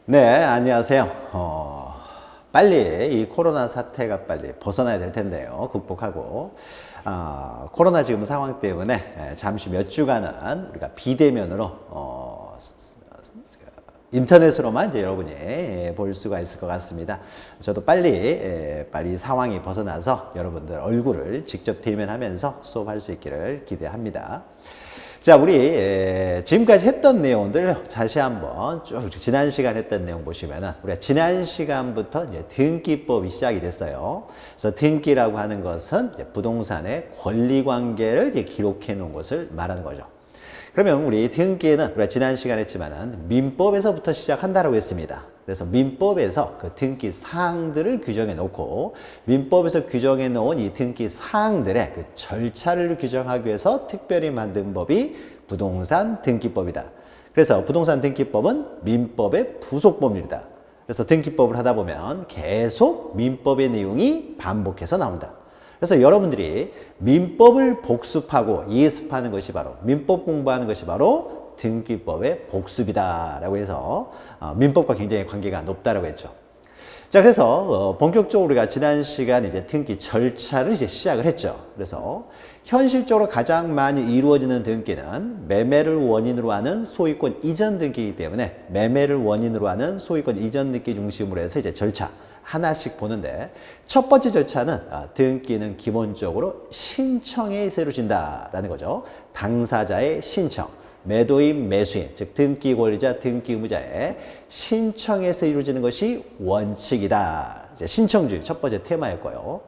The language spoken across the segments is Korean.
네, 안녕하세요. 빨리 이 코로나 사태가 빨리 벗어나야 될 텐데요. 극복하고. 코로나 지금 상황 때문에 잠시 몇 주간은 우리가 비대면으로, 인터넷으로만 이제 여러분이 볼 수가 있을 것 같습니다. 저도 빨리 상황이 벗어나서 여러분들 얼굴을 직접 대면하면서 수업할 수 있기를 기대합니다. 자, 우리 지금까지 했던 내용들 다시 한번 쭉 지난 시간 했던 내용 보시면은 우리가 지난 시간부터 이제 등기법이 시작이 됐어요. 그래서 등기라고 하는 것은 이제 부동산의 권리 관계를 이제 기록해 놓은 것을 말하는 거죠. 그러면 우리 등기는 우리가 지난 시간에 했지만은 민법에서부터 시작한다라고 했습니다. 그래서 민법에서 그 등기 사항들을 규정해 놓고 민법에서 규정해 놓은 이 등기 사항들의 그 절차를 규정하기 위해서 특별히 만든 법이 부동산 등기법이다. 그래서 부동산 등기법은 민법의 부속법입니다. 그래서 등기법을 하다 보면 계속 민법의 내용이 반복해서 나온다. 그래서 여러분들이 민법을 복습하고 예습하는 것이 바로 민법 공부하는 것이 바로 등기법의 복습이다라고 해서 민법과 굉장히 관계가 높다라고 했죠. 자, 그래서 본격적으로 우리가 지난 시간 이제 등기 절차를 이제 시작을 했죠. 그래서 현실적으로 가장 많이 이루어지는 등기는 매매를 원인으로 하는 소유권 이전 등기이기 때문에 매매를 원인으로 하는 소유권 이전 등기 중심으로 해서 이제 절차 하나씩 보는데, 첫 번째 절차는 등기는 기본적으로 신청에 의해서 이루어진다라는 거죠. 당사자의 신청, 매도인, 매수인, 즉 등기 권리자, 등기 의무자의 신청에서 이루어지는 것이 원칙이다. 이제 신청주의 첫 번째 테마였고요.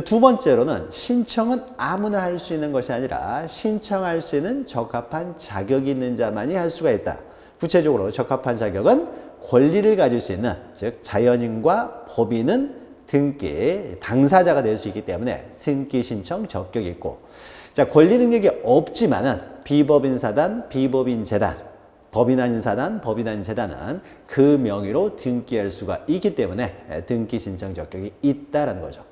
두 번째로는 신청은 아무나 할 수 있는 것이 아니라 신청할 수 있는 적합한 자격이 있는 자만이 할 수가 있다. 구체적으로 적합한 자격은 권리를 가질 수 있는, 즉 자연인과 법인은 등기 당사자가 될 수 있기 때문에 등기 신청 적격이 있고, 자, 권리 능력이 없지만은 비법인 사단, 비법인 재단, 법인 아닌 사단, 법인 아닌 재단은 그 명의로 등기할 수가 있기 때문에 등기 신청 적격이 있다라는 거죠.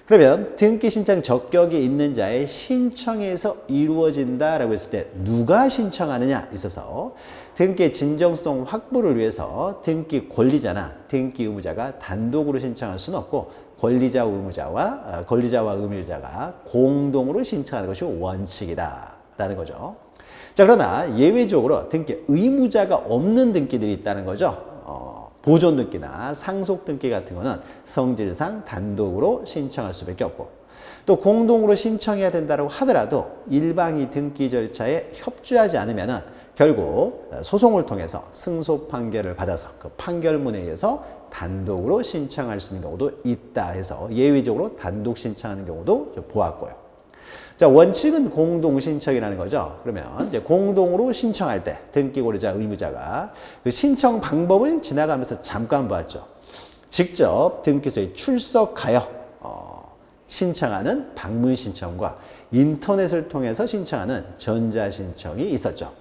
그러면 등기 신청 적격이 있는 자의 신청에서 이루어진다라고 했을 때 누가 신청하느냐 있어서 등기의 진정성 확보를 위해서 등기 권리자나 등기 의무자가 단독으로 신청할 수는 없고 권리자와 의무자가 공동으로 신청하는 것이 원칙이다라는 거죠. 자, 그러나 예외적으로 등기 의무자가 없는 등기들이 있다는 거죠. 보존 등기나 상속 등기 같은 거는 성질상 단독으로 신청할 수밖에 없고, 또 공동으로 신청해야 된다고 하더라도 일방이 등기 절차에 협조하지 않으면은 결국 소송을 통해서 승소 판결을 받아서 그 판결문에 의해서 단독으로 신청할 수 있는 경우도 있다 해서 예외적으로 단독 신청하는 경우도 보았고요. 자, 원칙은 공동 신청이라는 거죠. 그러면 이제 공동으로 신청할 때 등기 권리자 의무자가 그 신청 방법을 지나가면서 잠깐 보았죠. 직접 등기소에 출석하여 신청하는 방문 신청과 인터넷을 통해서 신청하는 전자 신청이 있었죠.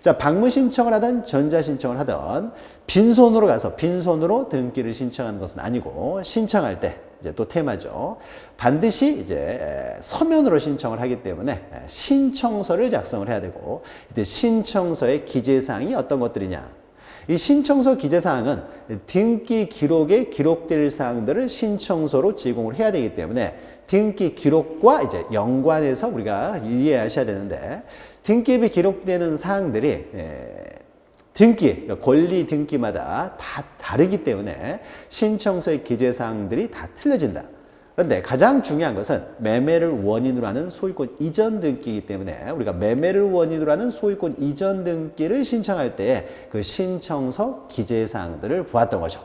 자, 방문 신청을 하든 전자 신청을 하든 빈손으로 가서 빈손으로 등기를 신청하는 것은 아니고, 신청할 때 이제 또 테마죠. 반드시 이제 서면으로 신청을 하기 때문에 신청서를 작성을 해야 되고, 이때 신청서의 기재사항이 어떤 것들이냐. 이 신청서 기재사항은 등기 기록에 기록될 사항들을 신청서로 제공을 해야 되기 때문에 등기 기록과 이제 연관해서 우리가 이해하셔야 되는데, 등기에 기록되는 사항들이 등기, 권리 등기마다 다 다르기 때문에 신청서의 기재사항들이 다 틀려진다. 그런데 가장 중요한 것은 매매를 원인으로 하는 소유권 이전 등기이기 때문에 우리가 매매를 원인으로 하는 소유권 이전 등기를 신청할 때 그 신청서 기재사항들을 보았던 거죠.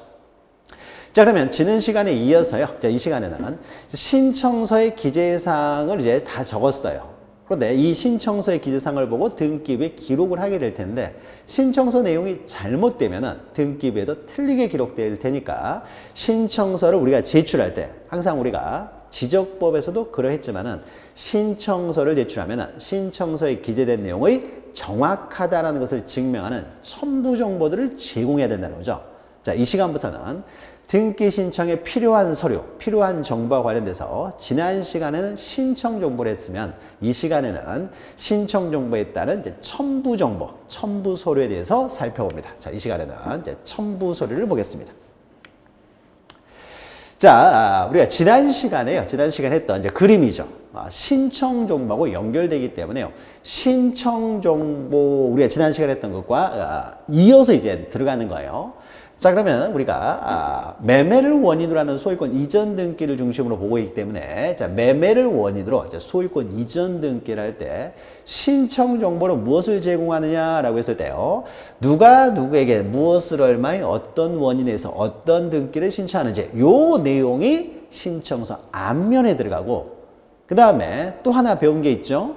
자, 그러면 지난 시간에 이어서요. 자, 이 시간에는 신청서의 기재사항을 이제 다 적었어요. 그런데 이 신청서의 기재사항을 보고 등기부에 기록을 하게 될 텐데, 신청서 내용이 잘못되면은 등기부에도 틀리게 기록될 테니까 신청서를 우리가 제출할 때 항상 우리가 지적법에서도 그러했지만은 신청서를 제출하면은 신청서에 기재된 내용의 정확하다라는 것을 증명하는 첨부 정보들을 제공해야 된다는 거죠. 자, 자, 이 시간부터는 등기 신청에 필요한 서류, 필요한 정보와 관련돼서 지난 시간에는 신청 정보를 했으면 이 시간에는 신청 정보에 따른 이제 첨부 정보, 첨부 서류에 대해서 살펴봅니다. 자, 이 시간에는 이제 첨부 서류를 보겠습니다. 자, 우리가 지난 시간에 했던 이제 그림이죠. 신청 정보하고 연결되기 때문에요. 신청 정보, 우리가 지난 시간에 했던 것과 이어서 이제 들어가는 거예요. 자, 그러면 우리가 매매를 원인으로 하는 소유권 이전 등기를 중심으로 보고 있기 때문에 자, 매매를 원인으로 이제 소유권 이전 등기를 할 때 신청 정보로 무엇을 제공하느냐라고 했을 때요. 누가 누구에게 무엇을 얼마에 어떤 원인에서 어떤 등기를 신청하는지 요 내용이 신청서 앞면에 들어가고 그 다음에 또 하나 배운 게 있죠.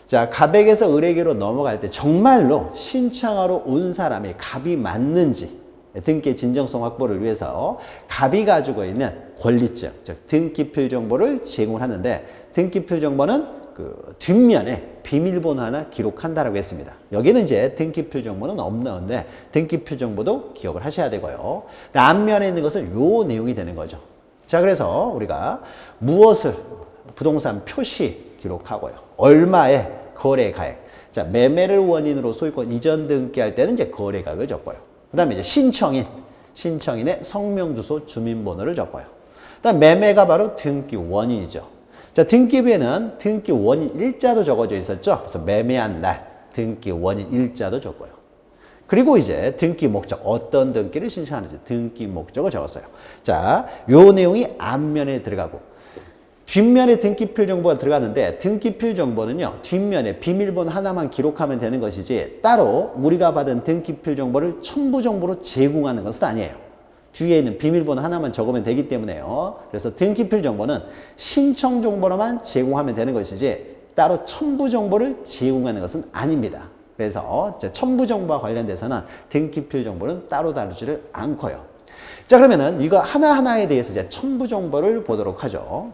자, 갑에게서 을에게로 넘어갈 때 정말로 신청하러 온 사람이 갑이 맞는지 등기의 진정성 확보를 위해서 갑이 가지고 있는 권리증, 즉 등기필 정보를 제공하는데 등기필 정보는 그 뒷면에 비밀번호 하나 기록한다라고 했습니다. 여기는 이제 등기필 정보는 없는데 등기필 정보도 기억을 하셔야 되고요. 앞면에 있는 것은 요 내용이 되는 거죠. 자, 그래서 우리가 무엇을 부동산 표시 기록하고요. 얼마의 거래가액. 자, 매매를 원인으로 소유권 이전 등기할 때는 이제 거래가액을 적고요. 그 다음에 이제 신청인의 성명, 주소, 주민번호를 적고요. 그 다음 매매가 바로 등기 원인이죠. 자, 등기부에는 등기 원인 일자도 적어져 있었죠. 그래서 매매한 날 등기 원인 일자도 적고요. 그리고 이제 등기 목적, 어떤 등기를 신청하는지 등기 목적을 적었어요. 자, 요 내용이 앞면에 들어가고 뒷면에 등기필 정보가 들어가는데 등기필 정보는요. 뒷면에 비밀번호 하나만 기록하면 되는 것이지 따로 우리가 받은 등기필 정보를 첨부 정보로 제공하는 것은 아니에요. 뒤에 있는 비밀번호 하나만 적으면 되기 때문에요. 그래서 등기필 정보는 신청 정보로만 제공하면 되는 것이지 따로 첨부 정보를 제공하는 것은 아닙니다. 그래서 첨부 정보와 관련돼서는 등기필 정보는 따로 다루지를 않고요. 자, 그러면은 이거 하나하나에 대해서 이제 첨부 정보를 보도록 하죠.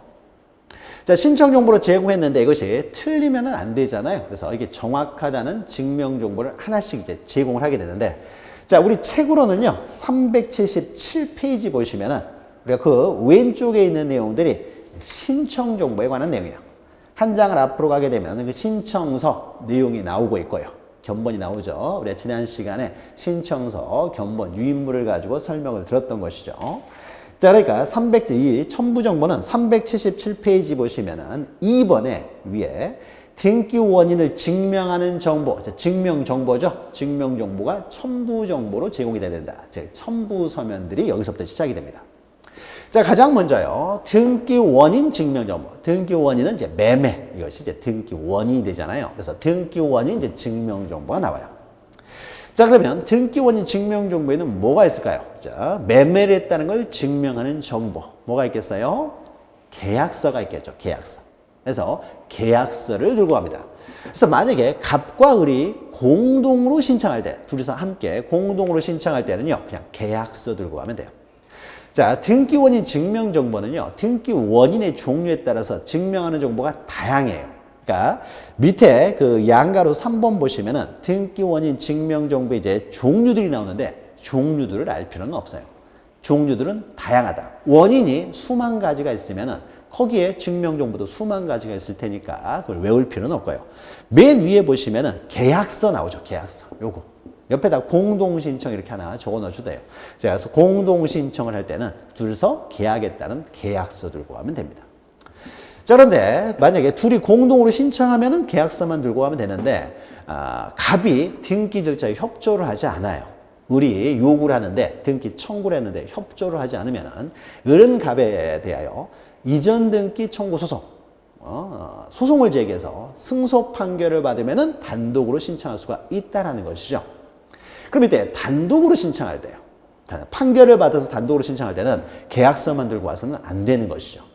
자, 신청 정보로 제공했는데 이것이 틀리면은 안 되잖아요. 그래서 이게 정확하다는 증명 정보를 하나씩 이제 제공을 하게 되는데, 자, 우리 책으로는요, 377페이지 보시면은 우리가 그 왼쪽에 있는 내용들이 신청 정보에 관한 내용이에요. 한 장을 앞으로 가게 되면 그 신청서 내용이 나오고 있고요. 견본이 나오죠. 우리가 지난 시간에 신청서, 견본, 유인물을 가지고 설명을 들었던 것이죠. 자, 그러니까 이 첨부 정보는 377페이지 보시면은 2번에 위에 등기 원인을 증명하는 정보, 증명 정보죠. 증명 정보가 첨부 정보로 제공이 돼야 된다. 즉, 첨부 서면들이 여기서부터 시작이 됩니다. 자, 가장 먼저요. 등기 원인 증명 정보. 등기 원인은 이제 매매. 이것이 이제 등기 원인이 되잖아요. 그래서 등기 원인 이제 증명 정보가 나와요. 자, 그러면 등기 원인 증명 정보에는 뭐가 있을까요? 자, 매매를 했다는 걸 증명하는 정보. 뭐가 있겠어요? 계약서가 있겠죠. 계약서. 그래서 계약서를 들고 갑니다. 그래서 만약에 갑과 을이 공동으로 신청할 때, 둘이서 함께 공동으로 신청할 때는요, 그냥 계약서 들고 가면 돼요. 자, 등기 원인 증명 정보는요, 등기 원인의 종류에 따라서 증명하는 정보가 다양해요. 그러니까 밑에 그 양가로 3번 보시면은 등기 원인 증명 정보 이제 종류들이 나오는데 종류들을 알 필요는 없어요. 종류들은 다양하다. 원인이 수만 가지가 있으면은 거기에 증명 정보도 수만 가지가 있을 테니까 그걸 외울 필요는 없고요. 맨 위에 보시면은 계약서 나오죠. 계약서. 요거. 옆에다 공동신청 이렇게 하나 적어 넣어줘도 돼요. 그래서 공동신청을 할 때는 둘이서 계약했다는 계약서 들고 가면 됩니다. 자, 그런데 만약에 둘이 공동으로 신청하면은 계약서만 들고 가면 되는데 갑이 등기 절차에 협조를 하지 않아요. 을이 요구를 하는데 등기 청구를 했는데 협조를 하지 않으면은 을은 갑에 대하여 이전 등기 청구 소송 소송을 제기해서 승소 판결을 받으면은 단독으로 신청할 수가 있다라는 것이죠. 그럼 이때 단독으로 신청할 때요. 판결을 받아서 단독으로 신청할 때는 계약서만 들고 와서는 안 되는 것이죠.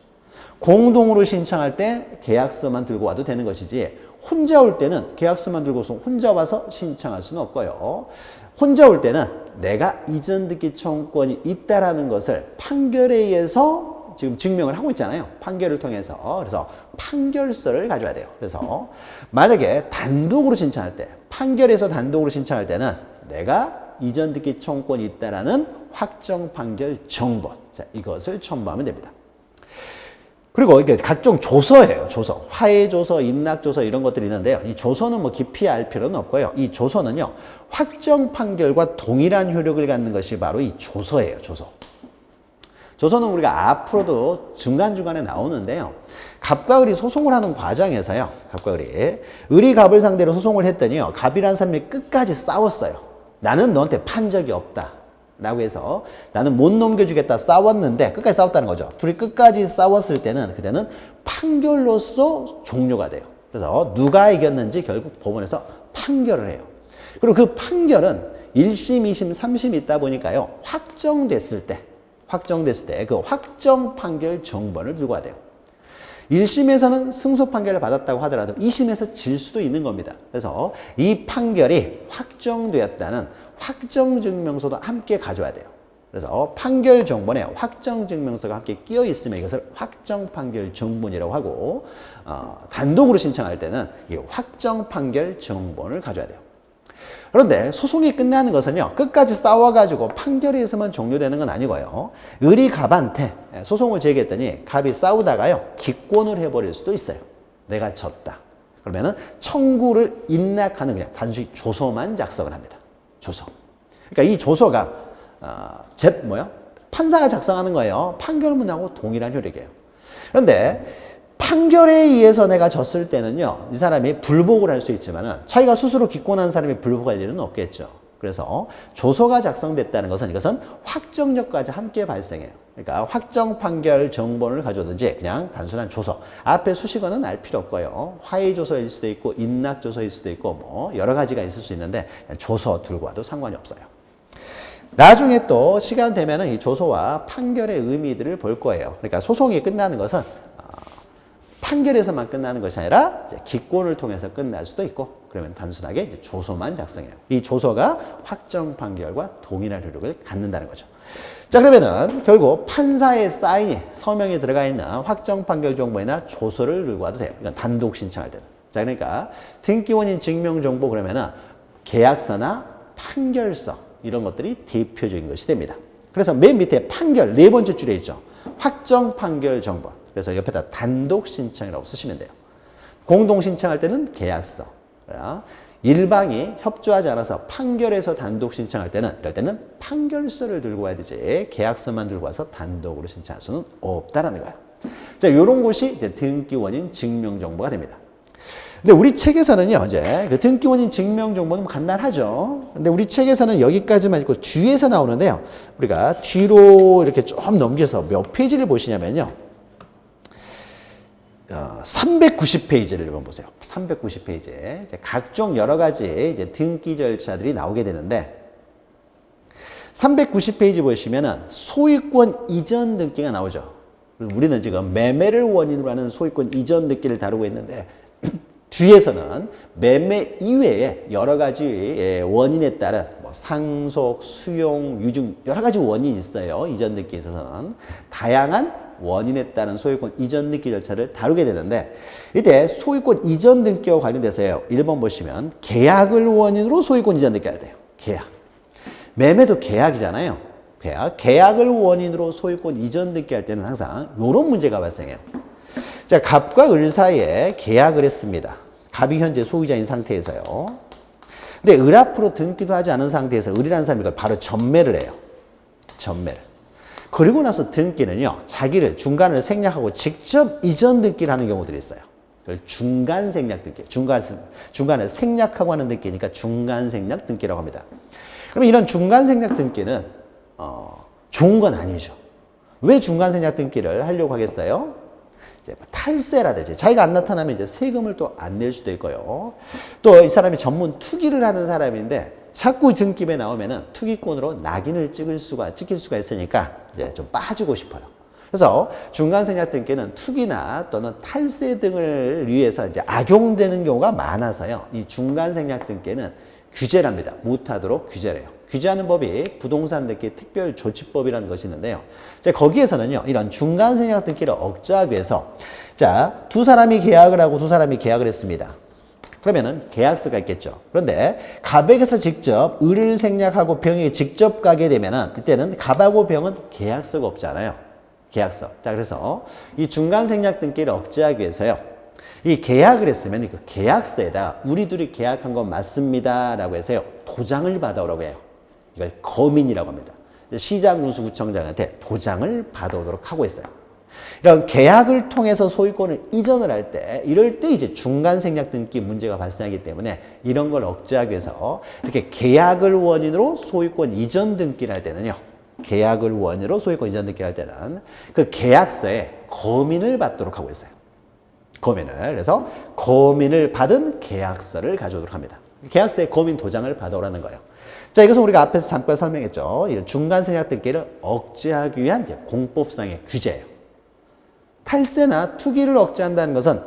공동으로 신청할 때 계약서만 들고 와도 되는 것이지 혼자 올 때는 계약서만 들고서 혼자 와서 신청할 수는 없고요. 혼자 올 때는 내가 이전 등기 청구권이 있다라는 것을 판결에 의해서 지금 증명을 하고 있잖아요. 판결을 통해서. 그래서 판결서를 가져야 돼요. 그래서 만약에 단독으로 신청할 때, 판결에서 단독으로 신청할 때는 내가 이전 등기 청구권이 있다라는 확정 판결 정본. 자, 이것을 첨부하면 됩니다. 그리고 이게 각종 조서예요. 조서. 화해 조서, 인락 조서 이런 것들이 있는데요. 이 조서는 뭐 깊이 알 필요는 없고요. 이 조서는요. 확정 판결과 동일한 효력을 갖는 것이 바로 이 조서예요. 조서. 조서는 우리가 앞으로도 중간중간에 나오는데요. 갑과 을이 소송을 하는 과정에서요. 갑과 을이 갑을 상대로 소송을 했더니요. 갑이라는 사람이 끝까지 싸웠어요. 나는 너한테 판 적이 없다. 라고 해서 나는 못 넘겨주겠다 싸웠는데 끝까지 싸웠다는 거죠. 둘이 끝까지 싸웠을 때는 그때는 판결로서 종료가 돼요. 그래서 누가 이겼는지 결국 법원에서 판결을 해요. 그리고 그 판결은 1심, 2심, 3심 있다 보니까요. 확정됐을 때 그 확정 판결 정본을 들고 와야 돼요. 1심에서는 승소 판결을 받았다고 하더라도 2심에서 질 수도 있는 겁니다. 그래서 이 판결이 확정되었다는 확정증명서도 함께 가져와야 돼요. 그래서 판결 정본에 확정증명서가 함께 끼어 있으면 이것을 확정 판결 정본이라고 하고 단독으로 신청할 때는 이 확정 판결 정본을 가져야 돼요. 그런데 소송이 끝나는 것은요. 끝까지 싸워가지고 판결이 있으면 종료되는 건 아니고요. 을이 갑한테 소송을 제기했더니 갑이 싸우다가요. 기권을 해버릴 수도 있어요. 내가 졌다. 그러면은 청구를 인락하는 그냥 단순히 조서만 작성을 합니다. 조서. 그러니까 이 조서가 판사가 작성하는 거예요. 판결문하고 동일한 효력이에요. 그런데 판결에 의해서 내가 졌을 때는요, 이 사람이 불복을 할 수 있지만은 자기가 스스로 기권한 사람이 불복할 일은 없겠죠. 그래서 조서가 작성됐다는 것은 이것은 확정력까지 함께 발생해요. 그러니까 확정 판결 정본을 가져오든지 그냥 단순한 조서. 앞에 수식어는 알 필요 없고요. 화해 조서일 수도 있고 인락 조서일 수도 있고 뭐 여러 가지가 있을 수 있는데 조서 들고 와도 상관이 없어요. 나중에 또 시간 되면은 이 조서와 판결의 의미들을 볼 거예요. 그러니까 소송이 끝나는 것은 판결에서만 끝나는 것이 아니라 이제 기권을 통해서 끝날 수도 있고 그러면 단순하게 이제 조서만 작성해요. 이 조서가 확정 판결과 동일한 효력을 갖는다는 거죠. 자, 그러면은 결국 판사의 사인이 서명이 들어가 있는 확정 판결 정보나 조서를 들고 와도 돼요. 이건 단독 신청할 때는. 자, 그러니까 등기원인 증명 정보 그러면은 계약서나 판결서 이런 것들이 대표적인 것이 됩니다. 그래서 맨 밑에 판결 네 번째 줄에 있죠. 확정 판결 정보. 그래서 옆에다 단독 신청이라고 쓰시면 돼요. 공동 신청할 때는 계약서. 일방이 협조하지 않아서 판결에서 단독 신청할 때는 이럴 때는 판결서를 들고 와야 되지 계약서만 들고 와서 단독으로 신청할 수는 없다라는 거예요. 자, 이런 것이 이제 등기원인 증명 정보가 됩니다. 근데 우리 책에서는요, 이제 그 등기원인 증명 정보는 간단하죠. 근데 우리 책에서는 여기까지만 있고 뒤에서 나오는데요. 우리가 뒤로 이렇게 좀 넘겨서 몇 페이지를 보시냐면요. 390페이지를 한번 보세요. 390페이지에 이제 각종 여러 가지 이제 등기 절차들이 나오게 되는데 390페이지 보시면은 소유권 이전 등기가 나오죠. 우리는 지금 매매를 원인으로 하는 소유권 이전 등기를 다루고 있는데 뒤에서는 매매 이외에 여러 가지 원인에 따른 뭐 상속, 수용, 유증 여러 가지 원인이 있어요. 이전 등기에 있어서는 다양한 원인에 따른 소유권 이전 등기 절차를 다루게 되는데 이때 소유권 이전 등기와 관련돼서요. 1번 보시면 계약을 원인으로 소유권 이전 등기 해야 돼요. 계약. 매매도 계약이잖아요. 계약을 원인으로 소유권 이전 등기 할 때는 항상 이런 문제가 발생해요. 자, 갑과 을 사이에 계약을 했습니다. 갑이 현재 소유자인 상태에서요. 근데 을 앞으로 등기도 하지 않은 상태에서 을이라는 사람이 이걸 바로 전매를 해요. 전매를. 그리고 나서 등기는요, 자기를 중간을 생략하고 직접 이전 등기를 하는 경우들이 있어요. 그걸 중간 생략 등기. 중간을 생략하고 하는 등기니까 중간 생략 등기라고 합니다. 그러면 이런 중간 생략 등기는, 좋은 건 아니죠. 왜 중간 생략 등기를 하려고 하겠어요? 이제 탈세라든지 자기가 안 나타나면 이제 세금을 또 안 낼 수도 있고요. 또 이 사람이 전문 투기를 하는 사람인데 자꾸 등기부에 나오면은 투기꾼으로 낙인을 찍힐 수가 있으니까 이제 좀 빠지고 싶어요. 그래서 중간 생략 등기는 투기나 또는 탈세 등을 위해서 이제 악용되는 경우가 많아서요. 이 중간 생략 등기는 규제를 합니다. 못하도록 규제를 해요. 규제하는 법이 부동산 등기 특별조치법이라는 것이 있는데요. 자, 거기에서는요, 이런 중간 생략 등기를 억제하기 위해서 자, 두 사람이 계약을 하고 두 사람이 계약을 했습니다. 그러면은 계약서가 있겠죠. 그런데 갑에게서 직접 을을 생략하고 병이 직접 가게 되면은 그때는 갑하고 병은 계약서가 없잖아요. 계약서. 자, 그래서 이 중간 생략 등기를 억제하기 위해서요. 이 계약을 했으면 그 계약서에다 우리 둘이 계약한 건 맞습니다라고 해서요. 도장을 받아오라고 해요. 이걸 거민이라고 합니다. 시장군수구청장한테 도장을 받아오도록 하고 있어요. 이런 계약을 통해서 소유권을 이전을 할 때, 이럴 때 이제 중간 생략 등기 문제가 발생하기 때문에 이런 걸 억제하기 위해서 이렇게 계약을 원인으로 소유권 이전 등기를 할 때는요. 계약을 원인으로 소유권 이전 등기를 할 때는 그 계약서에 거민을 받도록 하고 있어요. 거민을. 그래서 거민을 받은 계약서를 가져오도록 합니다. 계약서에 거민 도장을 받아오라는 거예요. 자, 이것은 우리가 앞에서 잠깐 설명했죠. 이런 중간 생략 등기를 억제하기 위한 이제 공법상의 규제예요. 탈세나 투기를 억제한다는 것은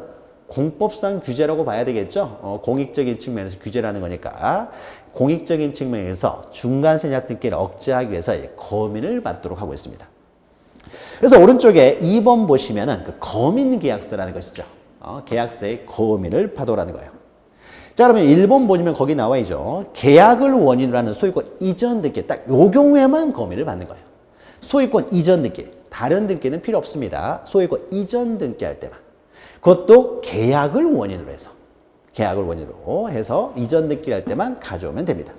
공법상 규제라고 봐야 되겠죠. 공익적인 측면에서 규제라는 거니까 공익적인 측면에서 중간 생략 등기를 억제하기 위해서 거민을 받도록 하고 있습니다. 그래서 오른쪽에 2번 보시면은 그 거민 계약서라는 것이죠. 계약서의 거민을 받아오라는 거예요. 자, 그러면 1번 보시면 거기 나와 있죠. 계약을 원인으로 하는 소유권 이전 등기, 딱 요 경우에만 거민을 받는 거예요. 소유권 이전 등기, 다른 등기는 필요 없습니다. 소유권 이전 등기 할 때만. 그것도 계약을 원인으로 해서, 계약을 원인으로 해서 이전 등기 할 때만 가져오면 됩니다.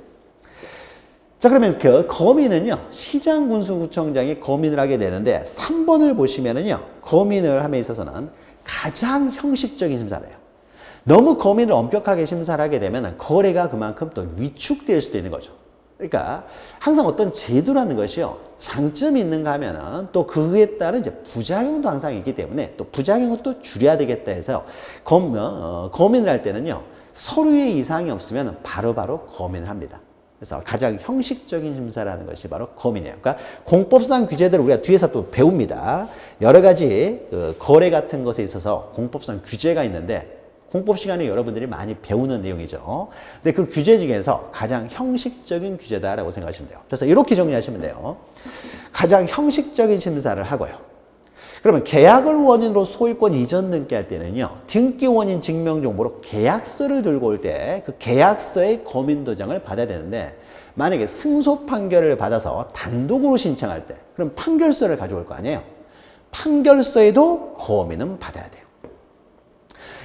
자, 그러면 그 거민은요, 시장군수구청장이 거민을 하게 되는데 3번을 보시면은요, 거민을 함에 있어서는 가장 형식적인 심사를 해요. 너무 거민을 엄격하게 심사를 하게 되면 거래가 그만큼 또 위축될 수도 있는 거죠. 그러니까 항상 어떤 제도라는 것이요, 장점이 있는가 하면은 또 그에 따른 이제 부작용도 항상 있기 때문에 또 부작용을 또 줄여야 되겠다 해서 거민을 할 때는요, 서류에 이상이 없으면 바로바로 거민을 합니다. 그래서 가장 형식적인 심사라는 것이 바로 거민이에요. 그러니까 공법상 규제들을 우리가 뒤에서 또 배웁니다. 여러 가지 거래 같은 것에 있어서 공법상 규제가 있는데 공법 시간에 여러분들이 많이 배우는 내용이죠. 근데 그 규제 중에서 가장 형식적인 규제다라고 생각하시면 돼요. 그래서 이렇게 정리하시면 돼요. 가장 형식적인 심사를 하고요. 그러면 계약을 원인으로 소유권 이전 등기할 때는요, 등기 원인 증명 정보로 계약서를 들고 올 때 그 계약서의 거민 도장을 받아야 되는데, 만약에 승소 판결을 받아서 단독으로 신청할 때, 그럼 판결서를 가져올 거 아니에요. 판결서에도 거민은 받아야 돼요.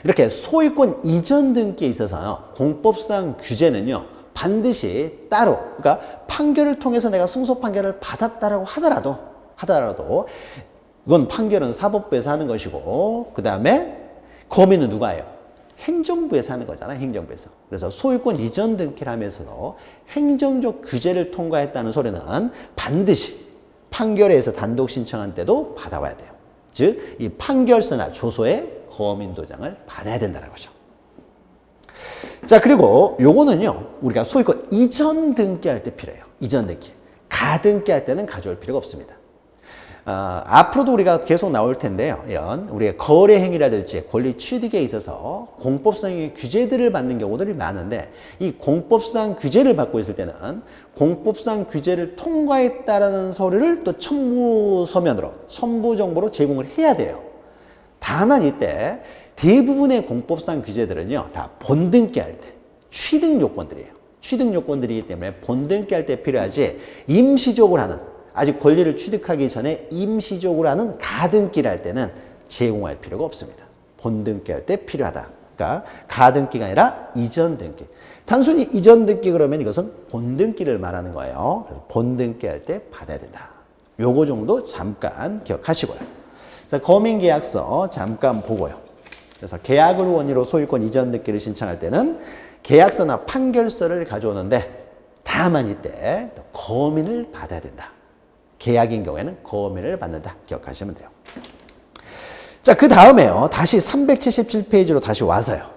이렇게 소유권 이전 등기에 있어서 공법상 규제는요, 반드시 따로, 그러니까 판결을 통해서 내가 승소 판결을 받았다라고 하더라도 이건 판결은 사법부에서 하는 것이고, 그 다음에 거민은 누가 해요? 행정부에서 하는 거잖아요, 행정부에서. 그래서 소유권 이전 등기를 하면서 행정적 규제를 통과했다는 소리는 반드시 판결에서 단독 신청한 때도 받아와야 돼요. 즉, 이 판결서나 조서에 거민 도장을 받아야 된다는 거죠. 자, 그리고 요거는요, 우리가 소유권 이전 등기할 때 필요해요. 이전 등기. 가등기할 때는 가져올 필요가 없습니다. 앞으로도 우리가 계속 나올 텐데요. 이런 우리의 거래 행위라든지 권리 취득에 있어서 공법상의 규제들을 받는 경우들이 많은데, 이 공법상 규제를 받고 있을 때는 공법상 규제를 통과했다라는 서류를 또 첨부 서면으로, 첨부 정보로 제공을 해야 돼요. 다만 이때 대부분의 공법상 규제들은요, 다 본등기할 때 취득 요건들이에요. 취득 요건들이기 때문에 본등기할 때 필요하지, 임시적으로 하는, 아직 권리를 취득하기 전에 임시적으로 하는 가등기를 할 때는 제공할 필요가 없습니다. 본등기할 때 필요하다. 그러니까 가등기가 아니라 이전 등기. 단순히 이전 등기 그러면 이것은 본등기를 말하는 거예요. 그래서 본등기할 때 받아야 된다. 요거 정도 잠깐 기억하시고요. 그래서 거민계약서 잠깐 보고요. 그래서 계약을 원인으로 소유권 이전 등기를 신청할 때는 계약서나 판결서를 가져오는데, 다만 이때 거민을 받아야 된다. 계약인 경우에는 거민을 받는다. 기억하시면 돼요. 자, 그 다음에요. 다시 377페이지로 다시 와서요.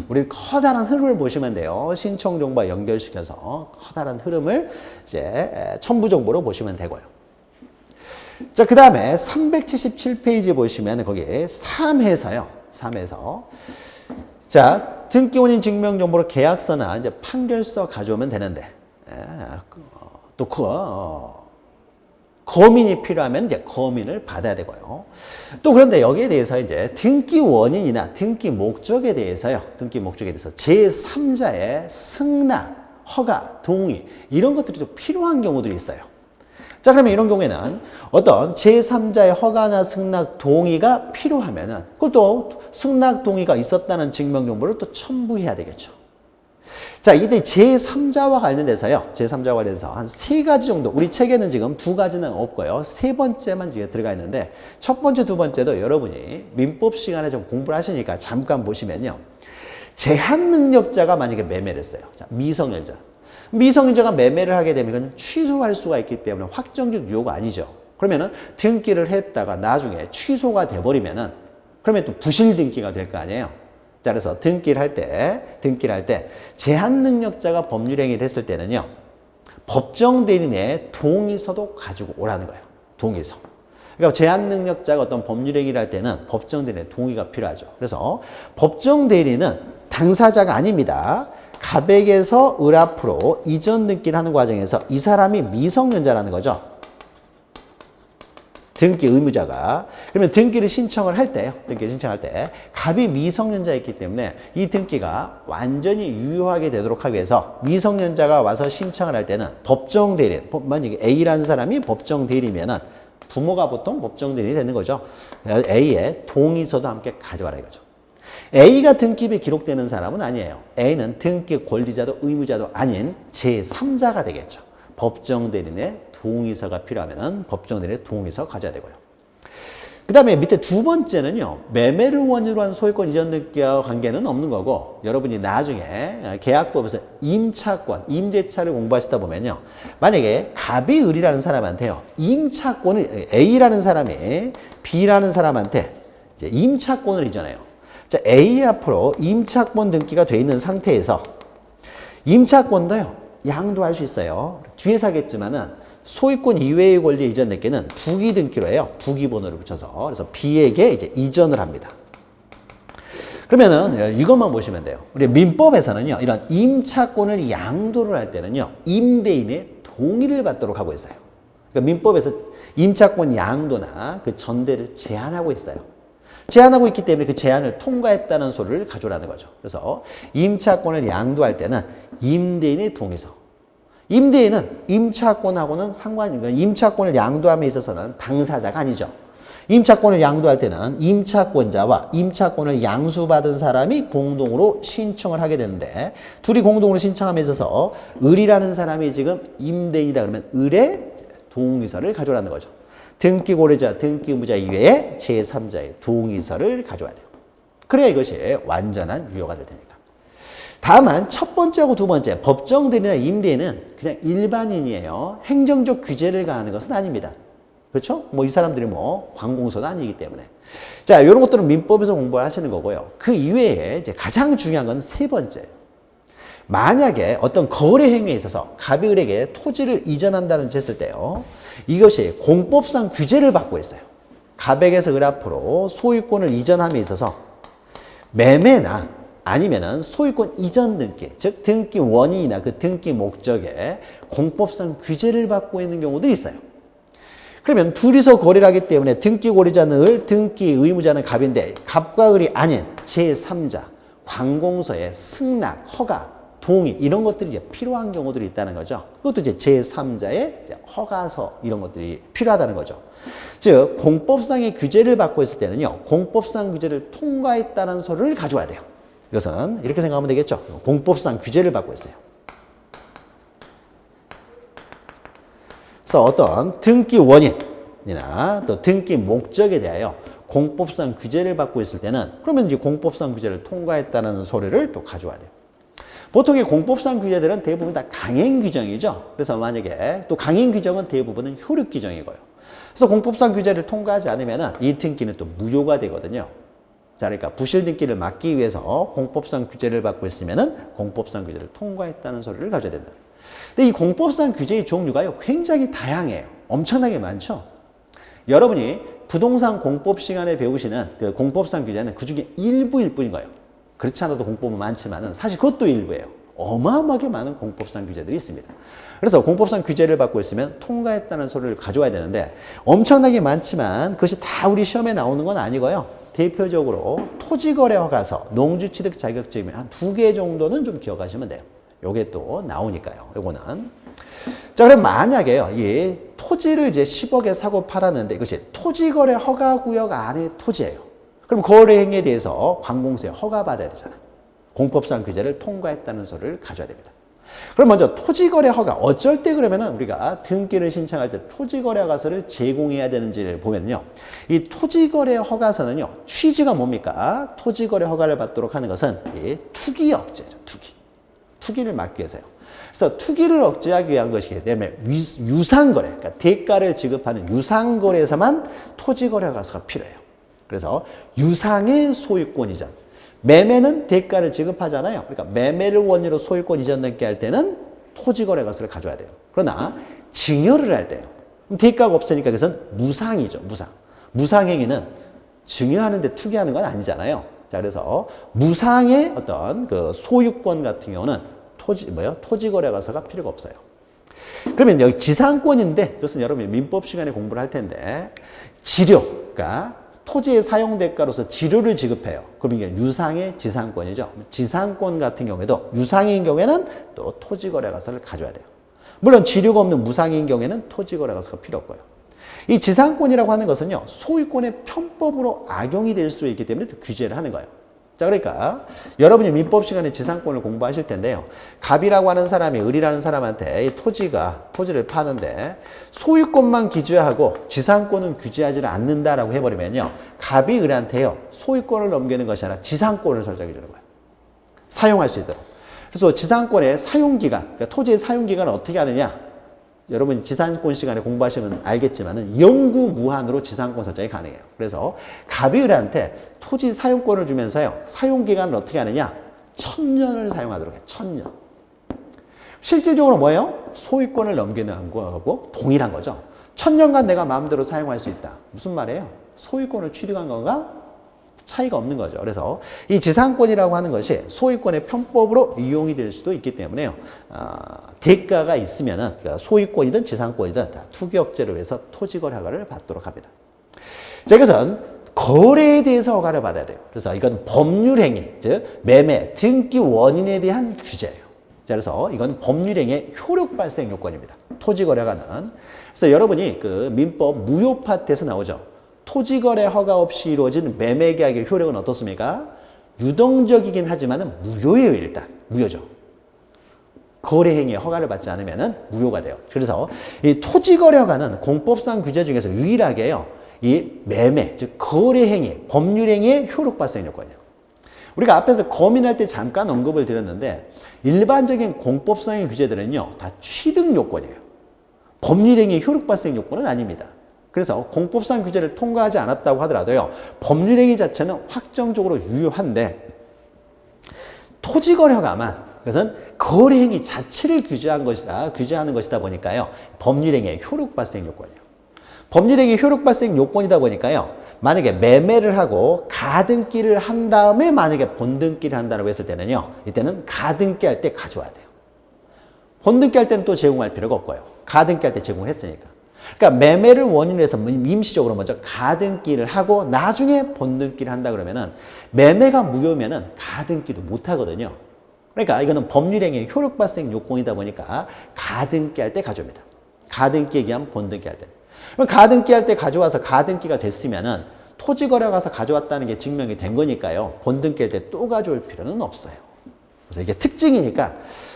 우리 커다란 흐름을 보시면 돼요. 신청 정보와 연결시켜서 커다란 흐름을 이제 첨부 정보로 보시면 되고요. 자, 그 다음에 377페이지 보시면 거기에 3에서요. 3에서. 자, 등기원인 증명정보로 계약서나 이제 판결서 가져오면 되는데, 또 거민이 필요하면 이제 거민을 받아야 되고요. 또 그런데 여기에 대해서 이제 등기 원인이나 등기 목적에 대해서요. 등기 목적에 대해서 제3자의 승낙, 허가, 동의 이런 것들이 좀 필요한 경우들이 있어요. 자, 그러면 이런 경우에는 어떤 제3자의 허가나 승낙 동의가 필요하면은 그것도 승낙 동의가 있었다는 증명 정보를 또 첨부해야 되겠죠. 자, 이때 제3자와 관련돼서요. 제3자와 관련해서 한 3가지 정도. 우리 책에는 지금 2가지는 없고요. 3번째만 지금 들어가 있는데 첫 번째, 두 번째도 여러분이 민법 시간에 좀 공부를 하시니까 잠깐 보시면요. 제한 능력자가 만약에 매매를 했어요. 자, 미성년자. 미성년자가 매매를 하게 되면 이건 취소할 수가 있기 때문에 확정적 유효가 아니죠. 그러면은 등기를 했다가 나중에 취소가 돼버리면은 그러면 또 부실 등기가 될 거 아니에요. 자, 그래서 등기를 할 때 제한 능력자가 법률 행위를 했을 때는요. 법정 대리인의 동의서도 가지고 오라는 거예요. 동의서. 그러니까 제한 능력자가 어떤 법률 행위를 할 때는 법정 대리인의 동의가 필요하죠. 그래서 법정 대리인은 당사자가 아닙니다. 가백에서 을 앞으로 이전 등기를 하는 과정에서 이 사람이 미성년자라는 거죠. 등기 의무자가. 그러면 등기를 신청을 할 때요. 등기를 신청할 때 갑이 미성년자였기 때문에 이 등기가 완전히 유효하게 되도록 하기 위해서 미성년자가 와서 신청을 할 때는 법정 대리인, 만약에 A라는 사람이 법정 대리면은 부모가 보통 법정 대리인이 되는 거죠. A의 동의서도 함께 가져와라 이거죠. A가 등기부에 기록되는 사람은 아니에요. A는 등기 권리자도 의무자도 아닌 제3자가 되겠죠. 법정 대리인의 동의서가 필요하면 법정 대리인의 동의서 가져야 되고요. 그 다음에 밑에 두 번째는요. 매매를 원인으로 한 소유권 이전 등기와 관계는 없는 거고 여러분이 나중에 계약법에서 임차권, 임대차를 공부하시다 보면요. 만약에 갑이 을이라는 사람한테요. 임차권을 A라는 사람이 B라는 사람한테 이제 임차권을 이전해요. 자, A 앞으로 임차권 등기가 돼 있는 상태에서 임차권도요. 양도할 수 있어요. 뒤에서 하겠지만은 소유권 이외의 권리 이전 등기는 부기 등기로 해요. 부기 번호를 붙여서. 그래서 B에게 이제 이전을 합니다. 그러면은 이것만 보시면 돼요. 우리 민법에서는요. 이런 임차권을 양도를 할 때는요. 임대인의 동의를 받도록 하고 있어요. 그러니까 민법에서 임차권 양도나 그 전대를 제한하고 있어요. 제한하고 있기 때문에 그 제한을 통과했다는 소리를 가져오라는 거죠. 그래서 임차권을 양도할 때는 임대인의 동의서. 임대인은 임차권하고는 상관이, 임차권을 양도함에 있어서는 당사자가 아니죠. 임차권을 양도할 때는 임차권자와 임차권을 양수받은 사람이 공동으로 신청을 하게 되는데 둘이 공동으로 신청함에 있어서 을이라는 사람이 지금 임대인이다 그러면 을의 동의서를 가져오라는 거죠. 등기 고려자, 등기 의무자 이외에 제3자의 동의서를 가져와야 돼요. 그래야 이것이 완전한 유효가 될 테니까. 다만 첫 번째하고 두 번째 법정 대리나 임대인은 그냥 일반인이에요. 행정적 규제를 가하는 것은 아닙니다. 그렇죠? 뭐 이 사람들이 뭐 관공서도 아니기 때문에. 자, 이런 것들은 민법에서 공부를 하시는 거고요. 그 이외에 이제 가장 중요한 건 세 번째. 만약에 어떤 거래 행위에 있어서 갑이 을에게 토지를 이전한다는 짓을 했을 때요. 이것이 공법상 규제를 받고 있어요. 갑에게서 을 앞으로 소유권을 이전함에 있어서 매매나 아니면은 소유권 이전 등기, 즉 등기 원인이나 그 등기 목적에 공법상 규제를 받고 있는 경우들이 있어요. 그러면 둘이서 거래를 하기 때문에 등기 권리자는 을, 등기 의무자는 갑인데 갑과 을이 아닌 제3자, 관공서의 승낙, 허가, 동의 이런 것들이 이제 필요한 경우들이 있다는 거죠. 그것도 이제 제3자의 허가서 이런 것들이 필요하다는 거죠. 즉 공법상의 규제를 받고 있을 때는요. 공법상 규제를 통과했다는 소리를 가져와야 돼요. 이것은 이렇게 생각하면 되겠죠. 공법상 규제를 받고 있어요. 그래서 어떤 등기 원인이나 또 등기 목적에 대하여 공법상 규제를 받고 있을 때는 그러면 이제 공법상 규제를 통과했다는 소리를 또 가져와야 돼요. 보통의 공법상 규제들은 대부분 다 강행 규정이죠. 그래서 만약에 또 강행 규정은 대부분은 효력 규정이고요. 그래서 공법상 규제를 통과하지 않으면 이 등기는 또 무효가 되거든요. 자, 그러니까 부실 등기를 막기 위해서 공법상 규제를 받고 있으면은 공법상 규제를 통과했다는 소리를 가져야 된다. 근데 이 공법상 규제의 종류가요, 굉장히 다양해요. 엄청나게 많죠. 여러분이 부동산 공법 시간에 배우시는 그 공법상 규제는 그 중에 일부일 뿐인 거예요. 그렇지 않아도 공법은 많지만은 사실 그것도 일부예요. 어마어마하게 많은 공법상 규제들이 있습니다. 그래서 공법상 규제를 받고 있으면 통과했다는 소리를 가져와야 되는데 엄청나게 많지만 그것이 다 우리 시험에 나오는 건 아니고요. 대표적으로 토지거래허가서, 농지취득 자격증이 한 2개 정도는 좀 기억하시면 돼요. 요게 또 나오니까요. 요거는. 자, 그럼 만약에요. 이 토지를 이제 10억에 사고 팔았는데 이것이 토지거래 허가구역 안의 토지예요. 그럼 거래 행위에 대해서 관공서에 허가받아야 되잖아요. 공법상 규제를 통과했다는 소리를 가져야 됩니다. 그럼 먼저 토지거래 허가, 어쩔 때 그러면은 우리가 등기를 신청할 때 토지거래 허가서를 제공해야 되는지를 보면요. 이 토지거래 허가서는요, 취지가 뭡니까? 토지거래 허가를 받도록 하는 것은 이 투기 억제죠, 투기. 투기를 막기 위해서요. 그래서 투기를 억제하기 위한 것이기 때문에 유상거래, 그러니까 대가를 지급하는 유상거래에서만 토지거래 허가서가 필요해요. 그래서 유상의 소유권 이전. 매매는 대가를 지급하잖아요. 그러니까 매매를 원인으로 소유권 이전 등기 할 때는 토지거래허가서를 가져야 돼요. 그러나 증여를 할 때요. 그럼 대가가 없으니까 그것은 무상이죠. 무상. 무상행위는 증여하는데 투기하는 건 아니잖아요. 자, 그래서 무상의 어떤 그 소유권 같은 경우는 토지거래허가서가 필요가 없어요. 그러면 여기 지상권인데 그것은 여러분이 민법 시간에 공부를 할 텐데 지료, 그러니까 토지의 사용 대가로서 지료를 지급해요. 그럼 이게 유상의 지상권이죠. 지상권 같은 경우에도 유상인 경우에는 또 토지거래허가서를 가져야 돼요. 물론 지료가 없는 무상인 경우에는 토지거래허가서가 필요 없고요. 이 지상권이라고 하는 것은요, 소유권의 편법으로 악용이 될 수 있기 때문에 또 규제를 하는 거예요. 자, 그러니까 여러분이 민법 시간에 지상권을 공부하실 텐데요. 갑이라고 하는 사람이 을이라는 사람한테 이 토지를 파는데 소유권만 규제하고 지상권은 규제하지를 않는다라고 해버리면요. 갑이 을한테요. 소유권을 넘기는 것이 아니라 지상권을 설정해 주는 거예요. 사용할 수 있도록. 그래서 지상권의 사용기간, 그러니까 토지의 사용기간을 어떻게 하느냐. 여러분 지상권 시간에 공부하시면 알겠지만은 영구 무한으로 지상권 설정이 가능해요. 그래서 갑이 을한테 토지 사용권을 주면서요. 사용 기간을 어떻게 하느냐? 1000년을 사용하도록 해요. 1000년. 실질적으로 뭐예요? 소유권을 넘기는 거하고 동일한 거죠. 1000년간 내가 마음대로 사용할 수 있다. 무슨 말이에요? 소유권을 취득한 건가? 차이가 없는 거죠. 그래서 이 지상권이라고 하는 것이 소유권의 편법으로 이용이 될 수도 있기 때문에요. 대가가 있으면은 그러니까 소유권이든 지상권이든 다 투기 억제를 위해서 토지거래 허가를 받도록 합니다. 자, 이것은 거래에 대해서 허가를 받아야 돼요. 그래서 이건 법률행위, 즉 매매, 등기 원인에 대한 규제예요. 자, 그래서 이건 법률행위의 효력 발생 요건입니다. 토지거래 허가는. 그래서 여러분이 그 민법 무효 파트에서 나오죠. 토지거래 허가 없이 이루어진 매매계약의 효력은 어떻습니까? 유동적이긴 하지만 무효예요. 일단 무효죠. 거래행위에 허가를 받지 않으면 무효가 돼요. 그래서 이 토지거래 허가는 공법상 규제 중에서 유일하게요. 이 매매, 즉 거래행위, 법률행위의 효력 발생 요건이에요. 우리가 앞에서 거민할 때 잠깐 언급을 드렸는데 일반적인 공법상의 규제들은요. 다 취득 요건이에요. 법률행위의 효력 발생 요건은 아닙니다. 그래서 공법상 규제를 통과하지 않았다고 하더라도요. 법률행위 자체는 확정적으로 유효한데 토지거래허가만 그것은 거래행위 자체를 규제하는 것이다 보니까요. 법률행위의 효력 발생 요건이에요. 법률행위 효력 발생 요건이다 보니까요. 만약에 매매를 하고 가등기를 한 다음에 만약에 본등기를 한다고 했을 때는요. 이때는 가등기 할 때 가져와야 돼요. 본등기 할 때는 또 제공할 필요가 없고요. 가등기 할 때 제공을 했으니까. 그러니까 매매를 원인으로 해서 임시적으로 먼저 가등기를 하고 나중에 본등기를 한다 그러면은 매매가 무효면은 가등기도 못 하거든요. 그러니까 이거는 법률행위의 효력 발생 요건이다 보니까 가등기 할 때 가져옵니다. 가등기에 의한 본등기 할 때. 그럼 가등기 할 때 가져와서 가등기가 됐으면은 토지거래 가서 가져왔다는 게 증명이 된 거니까요. 본등기 할 때 또 가져올 필요는 없어요. 그래서 이게 특징이니까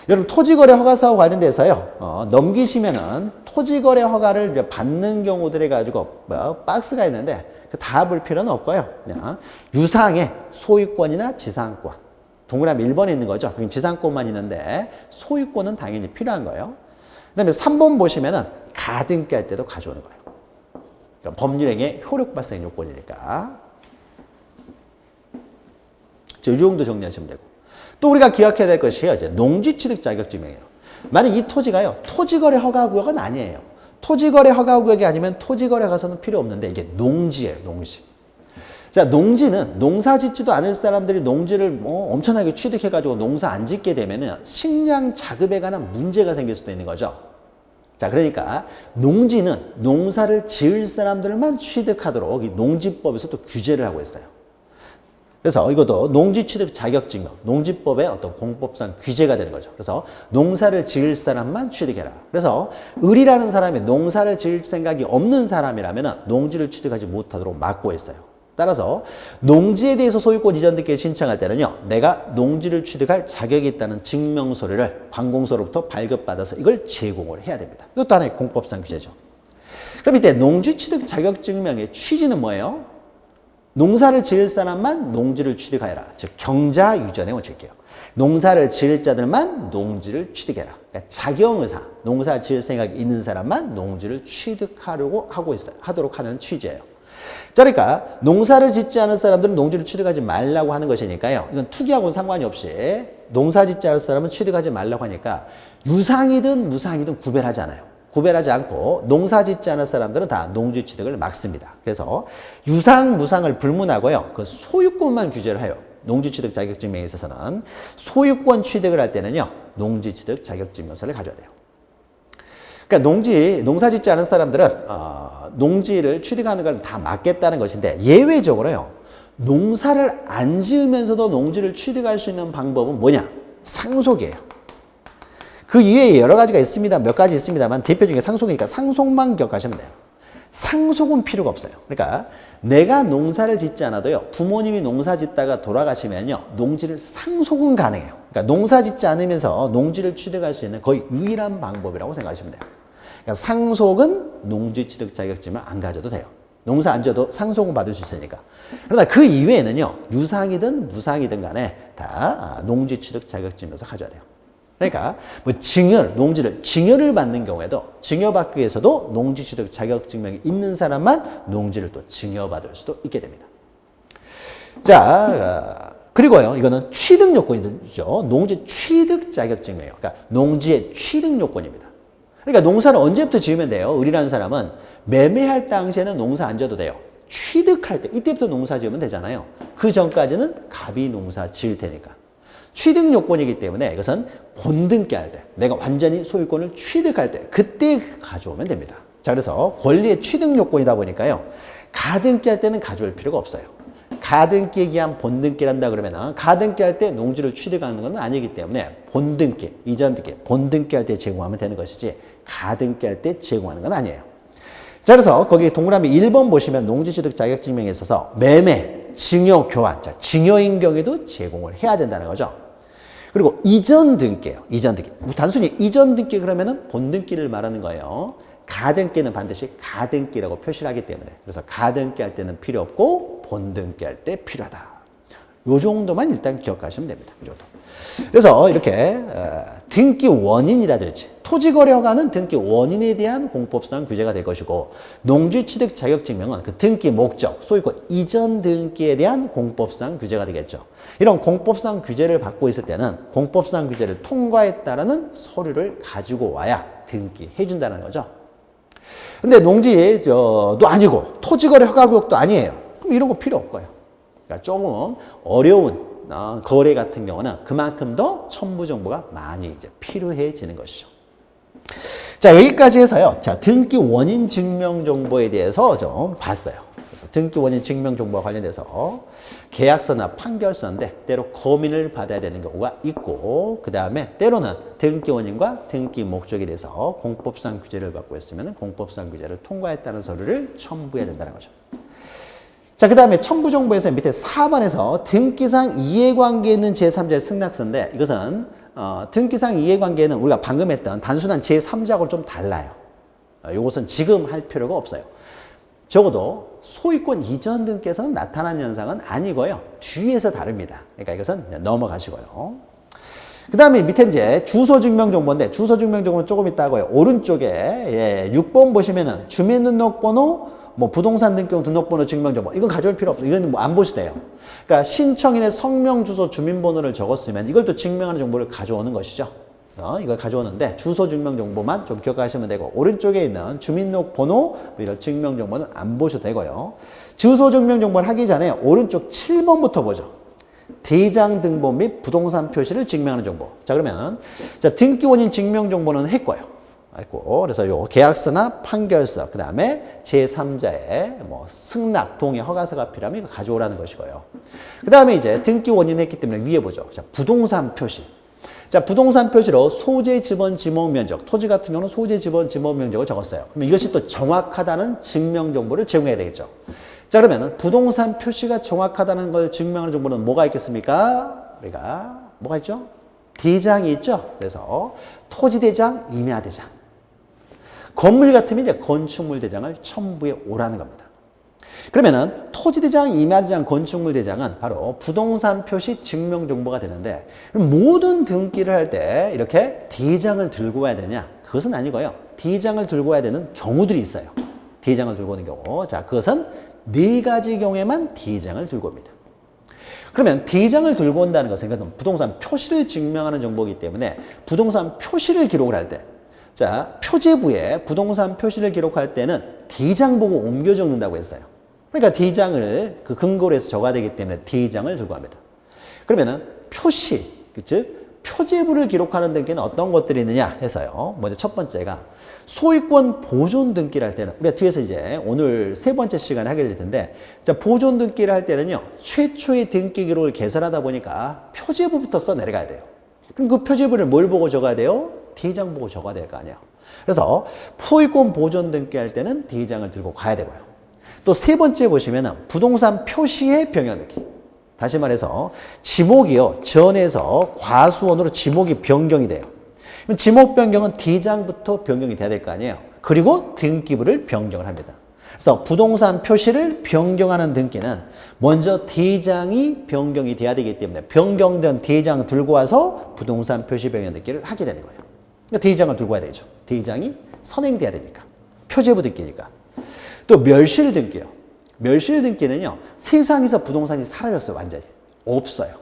여러분 토지거래 허가사와 관련돼서요. 넘기시면은 토지거래 허가를 받는 경우들에 가지고 박스가 있는데 다 볼 필요는 없고요. 그냥 유상의 소유권이나 지상권. 동그라미 1번에 있는 거죠. 지상권만 있는데 소유권은 당연히 필요한 거예요. 그다음에 3번 보시면은 가등기 할 때도 가져오는 거예요. 그러니까 법률행위의 효력 발생 요건이니까. 이 정도 정리하시면 되고. 또 우리가 기억해야 될 것이 이제 농지취득 자격증이에요. 만약 이 토지가요, 토지거래 허가구역은 아니에요. 토지거래 허가구역이 아니면 토지거래 가서는 필요 없는데 이게 농지예요, 농지. 자, 농지는 농사 짓지도 않을 사람들이 농지를 뭐 엄청나게 취득해가지고 농사 안 짓게 되면은 식량 자급에 관한 문제가 생길 수도 있는 거죠. 자, 그러니까 농지는 농사를 지을 사람들만 취득하도록 이 농지법에서 또 규제를 하고 있어요. 그래서 이것도 농지 취득 자격 증명, 농지법의 어떤 공법상 규제가 되는 거죠. 그래서 농사를 지을 사람만 취득해라. 그래서 을이라는 사람이 농사를 지을 생각이 없는 사람이라면 농지를 취득하지 못하도록 막고 있어요. 따라서 농지에 대해서 소유권 이전 등기를 신청할 때는요, 내가 농지를 취득할 자격이 있다는 증명서를 관공서로부터 발급받아서 이걸 제공을 해야 됩니다. 이것도 하나의 공법상 규제죠. 그럼 이때 농지 취득 자격 증명의 취지는 뭐예요? 농사를 지을 사람만 농지를 취득하여라. 즉 경자 유전의 원칙이에요. 농사를 지을 자들만 농지를 취득해라. 그러니까 자경의사, 농사 지을 생각이 있는 사람만 농지를 취득하려고 하고 있어요. 하도록 하는 취지예요. 그러니까 농사를 짓지 않은 사람들은 농지를 취득하지 말라고 하는 것이니까요. 이건 투기하고는 상관이 없이 농사 짓지 않은 사람은 취득하지 말라고 하니까 유상이든 무상이든 구별하지 않아요. 구별하지 않고 농사 짓지 않은 사람들은 다 농지 취득을 막습니다. 그래서 유상, 무상을 불문하고요. 그 소유권만 규제를 해요. 농지 취득 자격증명에 있어서는 소유권 취득을 할 때는요. 농지 취득 자격증명서를 가져야 돼요. 그러니까 농사 짓지 않은 사람들은 농지를 취득하는 걸 다 막겠다는 것인데 예외적으로요. 농사를 안 지으면서도 농지를 취득할 수 있는 방법은 뭐냐? 상속이에요. 그 이외에 여러 가지가 있습니다. 몇 가지 있습니다만 대표 중에 상속이니까 상속만 기억하시면 돼요. 상속은 필요가 없어요. 그러니까 내가 농사를 짓지 않아도요. 부모님이 농사 짓다가 돌아가시면요. 농지를 상속은 가능해요. 그러니까 농사 짓지 않으면서 농지를 취득할 수 있는 거의 유일한 방법이라고 생각하시면 돼요. 그러니까 상속은 농지 취득 자격증명 안 가져도 돼요. 농사 안 져도 상속은 받을 수 있으니까. 그러나 그 이외에는요. 유상이든 무상이든 간에 다 농지 취득 자격증명서 가져야 돼요. 그러니까 뭐 농지를 증여를 받는 경우에도 증여받기 위해서도 농지 취득 자격증명이 있는 사람만 농지를 또 증여받을 수도 있게 됩니다. 자, 그리고요, 이거는 취득 요건이죠. 농지 취득 자격증명이에요. 그러니까 농지의 취득 요건입니다. 그러니까 농사를 언제부터 지으면 돼요? 을이라는 사람은 매매할 당시에는 농사 안 져도 돼요. 취득할 때, 이때부터 농사 지으면 되잖아요. 그 전까지는 갑이 농사 지을 테니까. 취득 요건이기 때문에 이것은 본등기 할 때, 내가 완전히 소유권을 취득할 때, 그때 가져오면 됩니다. 자, 그래서 권리의 취득 요건이다 보니까요. 가등기 할 때는 가져올 필요가 없어요. 가등기에 기한 본등기를 한다 그러면 가등기 할 때 농지를 취득하는 건 아니기 때문에 본등기, 이전등기, 본등기 할 때 제공하면 되는 것이지 가등기 할 때 제공하는 건 아니에요. 자, 그래서 거기 동그라미 1번 보시면 농지취득 자격증명에 있어서 매매, 증여, 교환, 자, 증여인 경우에도 제공을 해야 된다는 거죠. 그리고 이전 등기예요. 이전 등기. 단순히 이전 등기 그러면은 본등기를 말하는 거예요. 가등기는 반드시 가등기라고 표시를 하기 때문에. 그래서 가등기 할 때는 필요 없고 본등기 할 때 필요하다. 요 정도만 일단 기억하시면 됩니다. 이 정도. 그래서 이렇게 등기 원인이라든지 토지거래 허가는 등기 원인에 대한 공법상 규제가 될 것이고 농지 취득 자격증명은 그 등기 목적, 소유권 이전 등기에 대한 공법상 규제가 되겠죠. 이런 공법상 규제를 받고 있을 때는 공법상 규제를 통과했다라는 서류를 가지고 와야 등기해 준다는 거죠. 근데 농지도 아니고 토지거래 허가구역도 아니에요. 그럼 이런 거 필요 없고요. 그러니까 조금 어려운 거래 같은 경우는 그만큼 더 첨부 정보가 많이 이제 필요해지는 것이죠. 자, 여기까지 해서요. 자, 등기 원인 증명 정보에 대해서 좀 봤어요. 그래서 등기 원인 증명 정보와 관련돼서 계약서나 판결서인데 때로 검인을 받아야 되는 경우가 있고 그 다음에 때로는 등기 원인과 등기 목적에 대해서 공법상 규제를 받고 있으면 공법상 규제를 통과했다는 서류를 첨부해야 된다는 거죠. 자, 그 다음에 첨부 정보에서 밑에 4번에서 등기상 이해관계 있는 제3자의 승낙서인데 이것은 등기상 이해관계는 우리가 방금 했던 단순한 제3자하고는 좀 달라요. 이것은 지금 할 필요가 없어요. 적어도 소유권 이전 등기에서는 나타난 현상은 아니고요. 뒤에서 다릅니다. 그러니까 이것은 넘어가시고요. 그 다음에 밑에 이제 주소 증명 정보인데 주소 증명 정보는 조금 이따 하고요. 오른쪽에 6번 보시면은 주민등록번호 뭐 부동산 등록번호 증명정보 이건 가져올 필요 없어요. 이건 뭐 안 보셔도 돼요. 그러니까 신청인의 성명, 주소, 주민번호를 적었으면 이걸 또 증명하는 정보를 가져오는 것이죠. 이걸 가져오는데 주소 증명정보만 좀 기억하시면 되고 오른쪽에 있는 주민등록번호 이런 증명정보는 안 보셔도 되고요. 주소 증명정보를 하기 전에 오른쪽 7번부터 보죠. 대장 등본 및 부동산 표시를 증명하는 정보. 자, 그러면 자, 등기 원인 증명정보는 했고요. 했고, 그래서 요 계약서나 판결서, 그 다음에 제3자의 뭐 승낙, 동의, 허가서가 필요하면 이거 가져오라는 것이고요. 그 다음에 이제 등기 원인 했기 때문에 위에 보죠. 자, 부동산 표시. 자, 부동산 표시로 소재 지번 지목 면적, 토지 같은 경우는 소재 지번 지목 면적을 적었어요. 그럼 이것이 또 정확하다는 증명 정보를 제공해야 되겠죠. 자, 그러면 부동산 표시가 정확하다는 걸 증명하는 정보는 뭐가 있겠습니까? 우리가 뭐가 있죠? 대장이 있죠. 그래서 토지 대장, 임야 대장. 건물 같으면 이제 건축물 대장을 첨부해 오라는 겁니다. 그러면은 토지대장, 임야대장, 건축물대장은 바로 부동산 표시 증명정보가 되는데 모든 등기를 할 때 이렇게 대장을 들고 와야 되느냐? 그것은 아니고요. 대장을 들고 와야 되는 경우들이 있어요. 대장을 들고 오는 경우. 자, 그것은 4가지 경우에만 대장을 들고 옵니다. 그러면 대장을 들고 온다는 것은 이것은 부동산 표시를 증명하는 정보이기 때문에 부동산 표시를 기록을 할 때 자, 표제부에 부동산 표시를 기록할 때는 대장 보고 옮겨 적는다고 했어요. 그러니까 대장을 그 근거로 해서 적어야 되기 때문에 대장을 들고 합니다. 그러면은 표시, 즉 표제부를 기록하는 등기는 어떤 것들이 있느냐 해서요. 먼저 첫 번째가 소유권 보존 등기를 할 때는 우리가 뒤에서 이제 오늘 3번째 시간에 하게 될 텐데 자, 보존 등기를 할 때는요. 최초의 등기 기록을 개설하다 보니까 표제부부터 써 내려가야 돼요. 그럼 그 표제부를 뭘 보고 적어야 돼요? 대장 보고 적어야 될 거 아니에요. 그래서 소유권 보존 등기할 때는 대장을 들고 가야 되고요. 또 3번째 보시면은 부동산 표시의 변경 등기. 다시 말해서 지목이요. 전에서 과수원으로 지목이 변경이 돼요. 그럼 지목 변경은 대장부터 변경이 돼야 될 거 아니에요. 그리고 등기부를 변경을 합니다. 그래서 부동산 표시를 변경하는 등기는 먼저 대장이 변경이 돼야 되기 때문에 변경된 대장 들고 와서 부동산 표시 변경 등기를 하게 되는 거예요. 그러니까 대장을 들고 와야 되죠. 대장이 선행돼야 되니까. 표제부 등기니까. 또 멸실 등기요. 멸실 등기는요. 세상에서 부동산이 사라졌어요. 완전히. 없어요.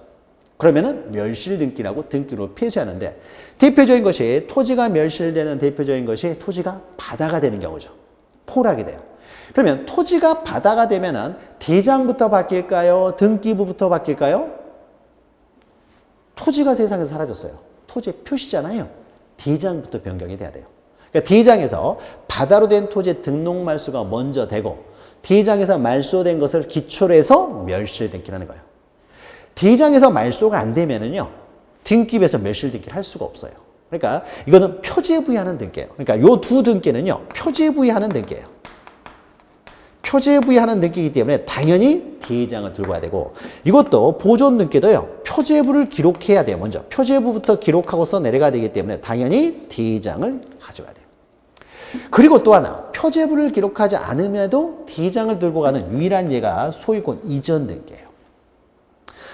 그러면은 멸실 등기라고 등기로 폐쇄하는데 대표적인 것이 토지가 멸실되는 대표적인 것이 토지가 바다가 되는 경우죠. 포락이 돼요. 그러면 토지가 바다가 되면은 대장부터 바뀔까요? 등기부부터 바뀔까요? 토지가 세상에서 사라졌어요. 토지의 표시잖아요. 대장부터 변경이 돼야 돼요. 그러니까 대장에서 바다로 된 토지의 등록 말소가 먼저 되고 대장에서 말소된 것을 기초로 해서 멸실 등기를 하는 거예요. 대장에서 말소가 안 되면은요. 등기부에서 멸실 등기를 할 수가 없어요. 그러니까 이거는 표제부의하는 등기예요. 그러니까 요 두 등기는요. 표제부의하는 등기예요. 표제부의하는 등기이기 때문에 당연히 대장을 들고 와야 되고 이것도 보존 등기도요. 표제부를 기록해야 돼요. 먼저 표제부부터 기록하고서 내려가야 되기 때문에 당연히 대장을 가져가야 돼요. 그리고 또 하나 표제부를 기록하지 않음에도 대장을 들고 가는 유일한 예가 소유권 이전 등기예요.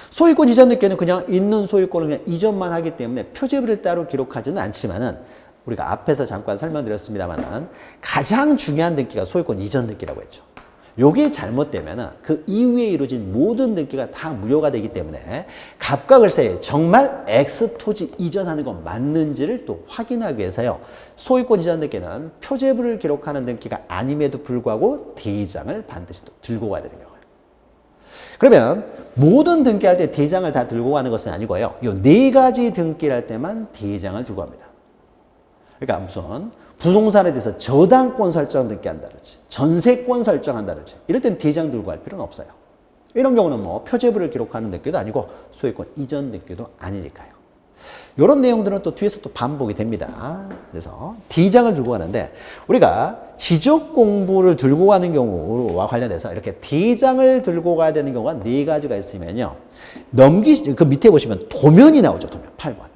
소유권 이전 등기는 그냥 있는 소유권을 그냥 이전만 하기 때문에 표제부를 따로 기록하지는 않지만은 우리가 앞에서 잠깐 설명드렸습니다만은 가장 중요한 등기가 소유권 이전 등기라고 했죠. 요게 잘못되면은 그 이후에 이루어진 모든 등기가 다 무효가 되기 때문에 갑과 을사이에 정말 X 토지 이전하는 건 맞는지를 또 확인하기 위해서요. 소유권 이전 등기는 표제부를 기록하는 등기가 아님에도 불구하고 대장을 반드시 또 들고 가야 되는 거예요. 그러면 모든 등기할 때 대장을 다 들고 가는 것은 아니고요. 요 4가지 등기를 할 때만 대장을 들고 갑니다. 그러니까 무슨 부동산에 대해서 저당권 설정 등기한다든지 전세권 설정한다든지 이럴 땐 대장 들고 갈 필요는 없어요. 이런 경우는 뭐 표제부를 기록하는 등기도 아니고 소유권 이전 등기도 아니니까요. 이런 내용들은 또 뒤에서 또 반복이 됩니다. 그래서 대장을 들고 가는데 우리가 지적 공부를 들고 가는 경우와 관련해서 이렇게 대장을 들고 가야 되는 경우가 4가지가 있으면요. 그 밑에 보시면 도면이 나오죠. 도면 8번.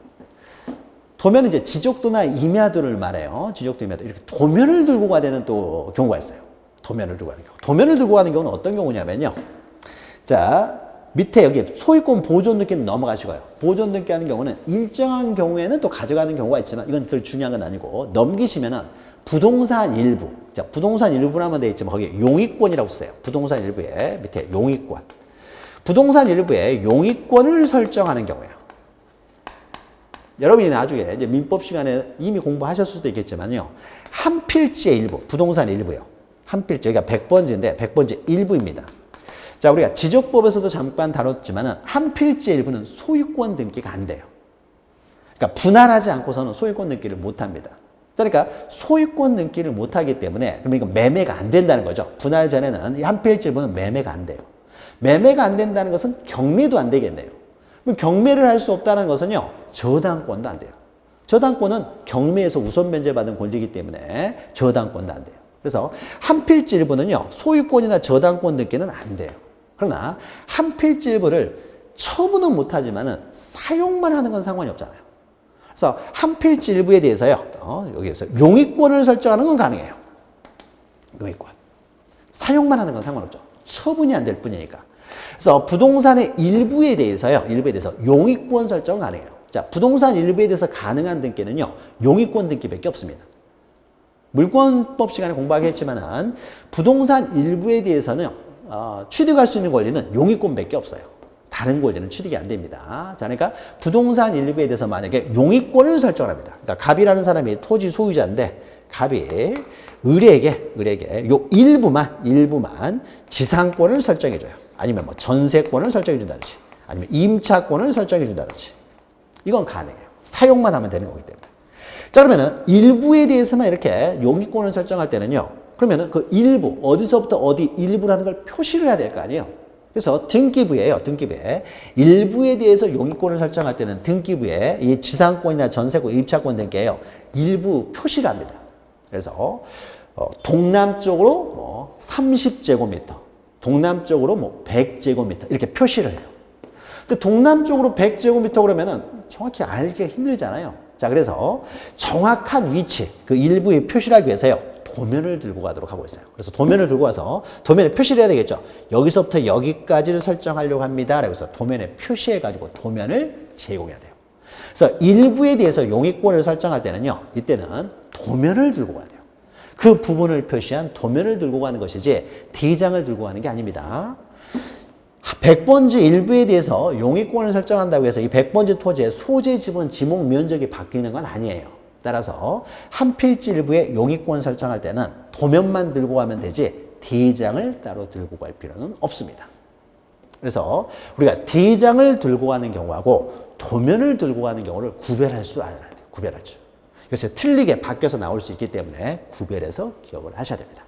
도면은 이제 지적도나 임야도를 말해요. 지적도, 임야도. 이렇게 도면을 들고 가야 되는 또 경우가 있어요. 도면을 들고 가는 경우. 도면을 들고 가는 경우는 어떤 경우냐면요. 자, 밑에 여기 소유권 보존 등기는 넘어가시고요. 보존 등기 하는 경우는 일정한 경우에는 또 가져가는 경우가 있지만 이건 별 중요한 건 아니고 넘기시면은 부동산 일부. 자, 부동산 일부라면 되어 있지만 거기에 용익권이라고 써요. 부동산 일부에 밑에 용익권. 부동산 일부에 용익권을 설정하는 경우예요. 여러분이 나중에 이제 민법 시간에 이미 공부하셨을 수도 있겠지만요. 한 필지의 일부, 부동산 일부요. 한 필지, 여기가 100번지인데 100번지 일부입니다. 자, 우리가 지적법에서도 잠깐 다뤘지만은 한 필지의 일부는 소유권 등기가 안 돼요. 그러니까 분할하지 않고서는 소유권 등기를 못 합니다. 그러니까 소유권 등기를 못 하기 때문에 그럼 이거 매매가 안 된다는 거죠. 분할 전에는 이 한 필지 일부는 매매가 안 돼요. 매매가 안 된다는 것은 경매도 안 되겠네요. 그럼 경매를 할 수 없다는 것은요. 저당권도 안 돼요. 저당권은 경매에서 우선 면제받은 권리이기 때문에 저당권도 안 돼요. 그래서 한 필지 일부는요. 소유권이나 저당권 등기는 안 돼요. 그러나 한 필지 일부를 처분은 못하지만은 사용만 하는 건 상관이 없잖아요. 그래서 한 필지 일부에 대해서요. 여기에서 용익권을 설정하는 건 가능해요. 용익권. 사용만 하는 건 상관없죠. 처분이 안 될 뿐이니까. 그래서 부동산의 일부에 대해서요. 일부에 대해서 용익권 설정은 가능해요. 자, 부동산 일부에 대해서 가능한 등기는요. 용익권 등기밖에 없습니다. 물권법 시간에 공부하겠지만은 부동산 일부에 대해서는 취득할 수 있는 권리는 용익권밖에 없어요. 다른 권리는 취득이 안 됩니다. 자, 그러니까 부동산 일부에 대해서 만약에 용익권을 설정합니다. 그러니까 갑이라는 사람이 토지 소유자인데 갑이 을에게 요 일부만 지상권을 설정해줘요. 아니면 뭐 전세권을 설정해준다든지 아니면 임차권을 설정해준다든지 이건 가능해요. 사용만 하면 되는 거기 때문에. 자, 그러면은 일부에 대해서만 이렇게 용익권을 설정할 때는요. 그러면은 그 일부, 어디서부터 어디 일부라는 걸 표시를 해야 될 거 아니에요. 그래서 등기부에 일부에 대해서 용익권을 설정할 때는 등기부에 이 지상권이나 전세권, 임차권 등기에요. 일부 표시를 합니다. 그래서 동남쪽으로 뭐 30제곱미터, 동남쪽으로 뭐 100제곱미터 이렇게 표시를 해요. 근데 동남쪽으로 100제곱미터 그러면은 정확히 알기가 힘들잖아요. 자, 그래서 정확한 위치, 그 일부에 표시를 하기 위해서요. 도면을 들고 가도록 하고 있어요. 그래서 도면을 들고 와서 도면에 표시를 해야 되겠죠. 여기서부터 여기까지를 설정하려고 합니다. 그래서 도면에 표시해가지고 도면을 제공해야 돼요. 그래서 일부에 대해서 용익권을 설정할 때는요. 이때는 도면을 들고 가야 돼요. 그 부분을 표시한 도면을 들고 가는 것이지 대장을 들고 가는 게 아닙니다. 100번지 일부에 대해서 용익권을 설정한다고 해서 이 100번지 토지의 소재 지분 지목 면적이 바뀌는 건 아니에요. 따라서 한 필지 일부에 용익권 설정할 때는 도면만 들고 가면 되지 대장을 따로 들고 갈 필요는 없습니다. 그래서 우리가 대장을 들고 가는 경우하고 도면을 들고 가는 경우를 구별할 줄 알아야 돼요. 구별할 줄. 그래서 틀리게 바뀌어서 나올 수 있기 때문에 구별해서 기억을 하셔야 됩니다.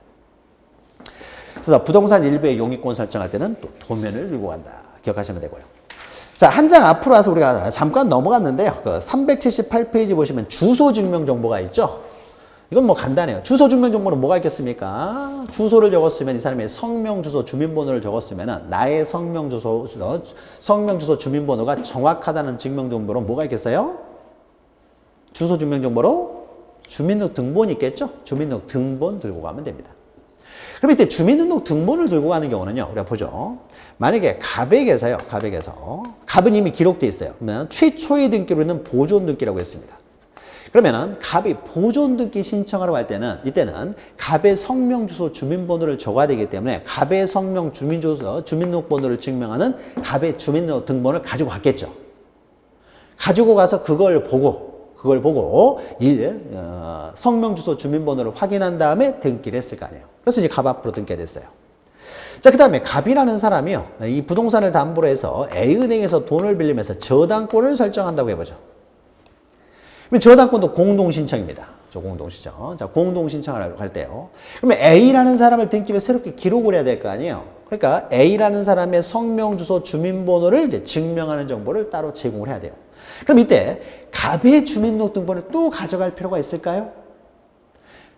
그래서 부동산 일부의 용익권 설정할 때는 또 도면을 들고 간다. 기억하시면 되고요. 자, 한 장 앞으로 와서 우리가 잠깐 넘어갔는데요. 그 378페이지 보시면 주소 증명 정보가 있죠. 이건 뭐 간단해요. 주소 증명 정보는 뭐가 있겠습니까? 주소를 적었으면 이 사람의 성명, 주소, 주민번호를 적었으면 나의 성명, 주소, 주민번호가 정확하다는 증명 정보로 뭐가 있겠어요? 주소 증명 정보로 주민등록 등본이 있겠죠? 주민등록 등본 들고 가면 됩니다. 그럼 이때 주민등록 등본을 들고 가는 경우는요, 우리가 보죠. 만약에 갑에게서 갑은 이미 기록되어 있어요. 그러면 최초의 등기로는 보존 등기라고 했습니다. 그러면은 갑이 보존 등기 신청하러 갈 때는 이때는 갑의 성명, 주소, 주민번호를 적어야 되기 때문에 갑의 성명, 주민등록번호를 증명하는 갑의 주민등록 등본을 가지고 갔겠죠. 가지고 가서 그걸 보고 성명, 주소, 주민번호를 확인한 다음에 등기를 했을 거 아니에요. 그래서 이제 갑 앞으로 등기가 됐어요. 자, 그 다음에 갑이라는 사람이요. 이 부동산을 담보로 해서 A은행에서 돈을 빌리면서 저당권을 설정한다고 해보죠. 그럼 저당권도 공동신청입니다. 공동신청. 자, 공동신청을 할 때요. 그러면 A라는 사람을 등기부에 새롭게 기록을 해야 될 거 아니에요. 그러니까 A라는 사람의 성명, 주소, 주민번호를 이제 증명하는 정보를 따로 제공을 해야 돼요. 그럼 이때 갑의 주민등록등본을 또 가져갈 필요가 있을까요?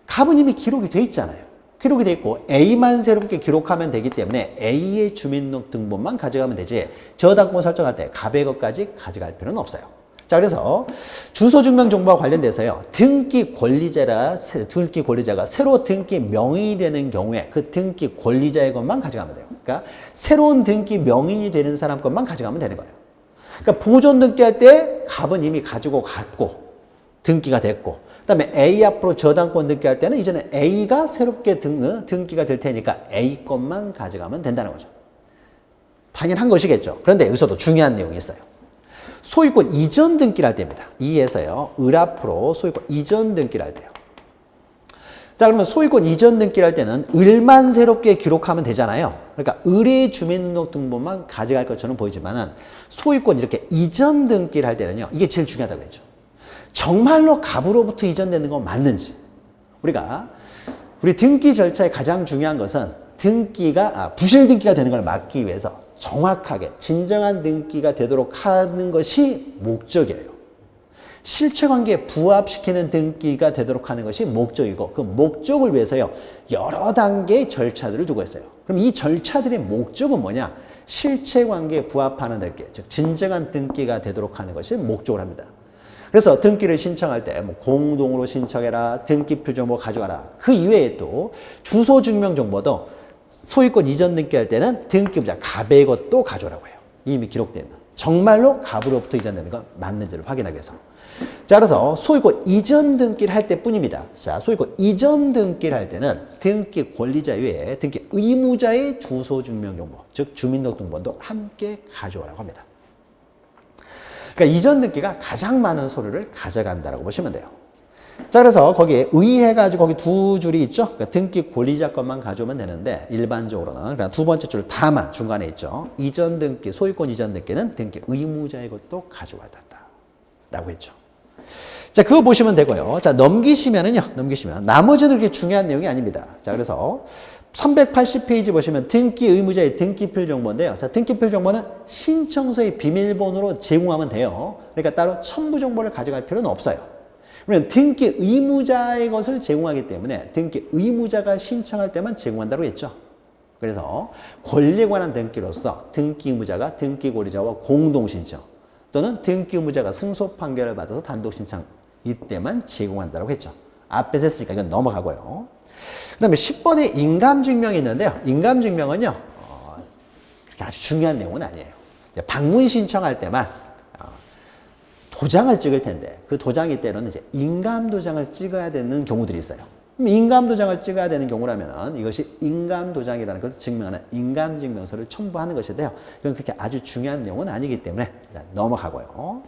갑은 이미 기록이 돼 있잖아요. 기록이 돼 있고 A만 새롭게 기록하면 되기 때문에 A의 주민등록등본만 가져가면 되지 저당권 설정할 때 갑의 것까지 가져갈 필요는 없어요. 자, 그래서 주소증명 정보와 관련돼서요. 등기 권리자가 새로 등기 명의이 되는 경우에 그 등기 권리자의 것만 가져가면 돼요. 그러니까 새로운 등기 명의이 되는 사람 것만 가져가면 되는 거예요. 그러니까 보존 등기할 때 갑은 이미 가지고 갔고 등기가 됐고 그다음에 A 앞으로 저당권 등기할 때는 이제는 A가 새롭게 등기가 될 테니까 A 것만 가져가면 된다는 거죠. 당연한 것이겠죠. 그런데 여기서도 중요한 내용이 있어요. 소유권 이전 등기를 할 때입니다. 이에서요. 을 앞으로 소유권 이전 등기를 할 때요. 자, 그러면 소유권 이전 등기를 할 때는 을만 새롭게 기록하면 되잖아요. 그러니까 을의 주민등록등본만 가져갈 것처럼 보이지만은 소유권 이렇게 이전 등기를 할 때는요. 이게 제일 중요하다고 했죠. 정말로 갑으로부터 이전되는 건 맞는지. 우리 등기 절차의 가장 중요한 것은 등기가 부실 등기가 되는 걸 막기 위해서 정확하게 진정한 등기가 되도록 하는 것이 목적이에요. 실체관계에 부합시키는 등기가 되도록 하는 것이 목적이고 그 목적을 위해서요. 여러 단계의 절차들을 두고 있어요. 그럼 이 절차들의 목적은 뭐냐? 실체관계에 부합하는 등기, 즉 진정한 등기가 되도록 하는 것이 목적을 합니다. 그래서 등기를 신청할 때 뭐 공동으로 신청해라, 등기표 정보 가져와라. 그 이외에 또 주소 증명 정보도 소유권 이전 등기할 때는 등기부자 갑의 것도 가져오라고 해요. 이미 기록되어 있는. 정말로 갑으로부터 이전되는 건 맞는지를 확인하기 위해서. 자, 그래서 소유권 이전 등기를 할 때뿐입니다. 자, 소유권 이전 등기를 할 때는 등기 권리자 외에 등기 의무자의 주소 증명 정보, 즉 주민등록등본도 함께 가져오라고 합니다. 그러니까 이전 등기가 가장 많은 서류를 가져간다고 보시면 돼요. 자, 그래서 거기에 의해가지고 거기 두 줄이 있죠. 그러니까 등기 권리자 것만 가져오면 되는데 일반적으로는 그냥 두 번째 줄 다만 중간에 있죠. 이전 등기, 소유권 이전 등기는 등기 의무자의 것도 가져와야 된다라고 했죠. 자, 그거 보시면 되고요. 자, 넘기시면 나머지는 그렇게 중요한 내용이 아닙니다. 자, 그래서 380페이지 보시면 등기 의무자의 등기필 정보인데요. 자, 등기필 정보는 신청서의 비밀번호로 제공하면 돼요. 그러니까 따로 첨부 정보를 가져갈 필요는 없어요. 그러면 등기 의무자의 것을 제공하기 때문에 등기 의무자가 신청할 때만 제공한다고 했죠. 그래서 권리에 관한 등기로서 등기 의무자가 등기 권리자와 공동 신청 또는 등기 의무자가 승소 판결을 받아서 단독 신청 이때만 제공한다고 했죠. 앞에서 했으니까 이건 넘어가고요. 그 다음에 10번에 인감증명이 있는데요. 인감증명은요, 그렇게 아주 중요한 내용은 아니에요. 방문 신청할 때만 도장을 찍을 텐데 그 도장이 때로는 이제 인감도장을 찍어야 되는 경우들이 있어요. 그럼 인감도장을 찍어야 되는 경우라면 이것이 인감도장이라는 것을 증명하는 인감증명서를 첨부하는 것인데요. 이건 그렇게 아주 중요한 내용은 아니기 때문에 넘어가고요.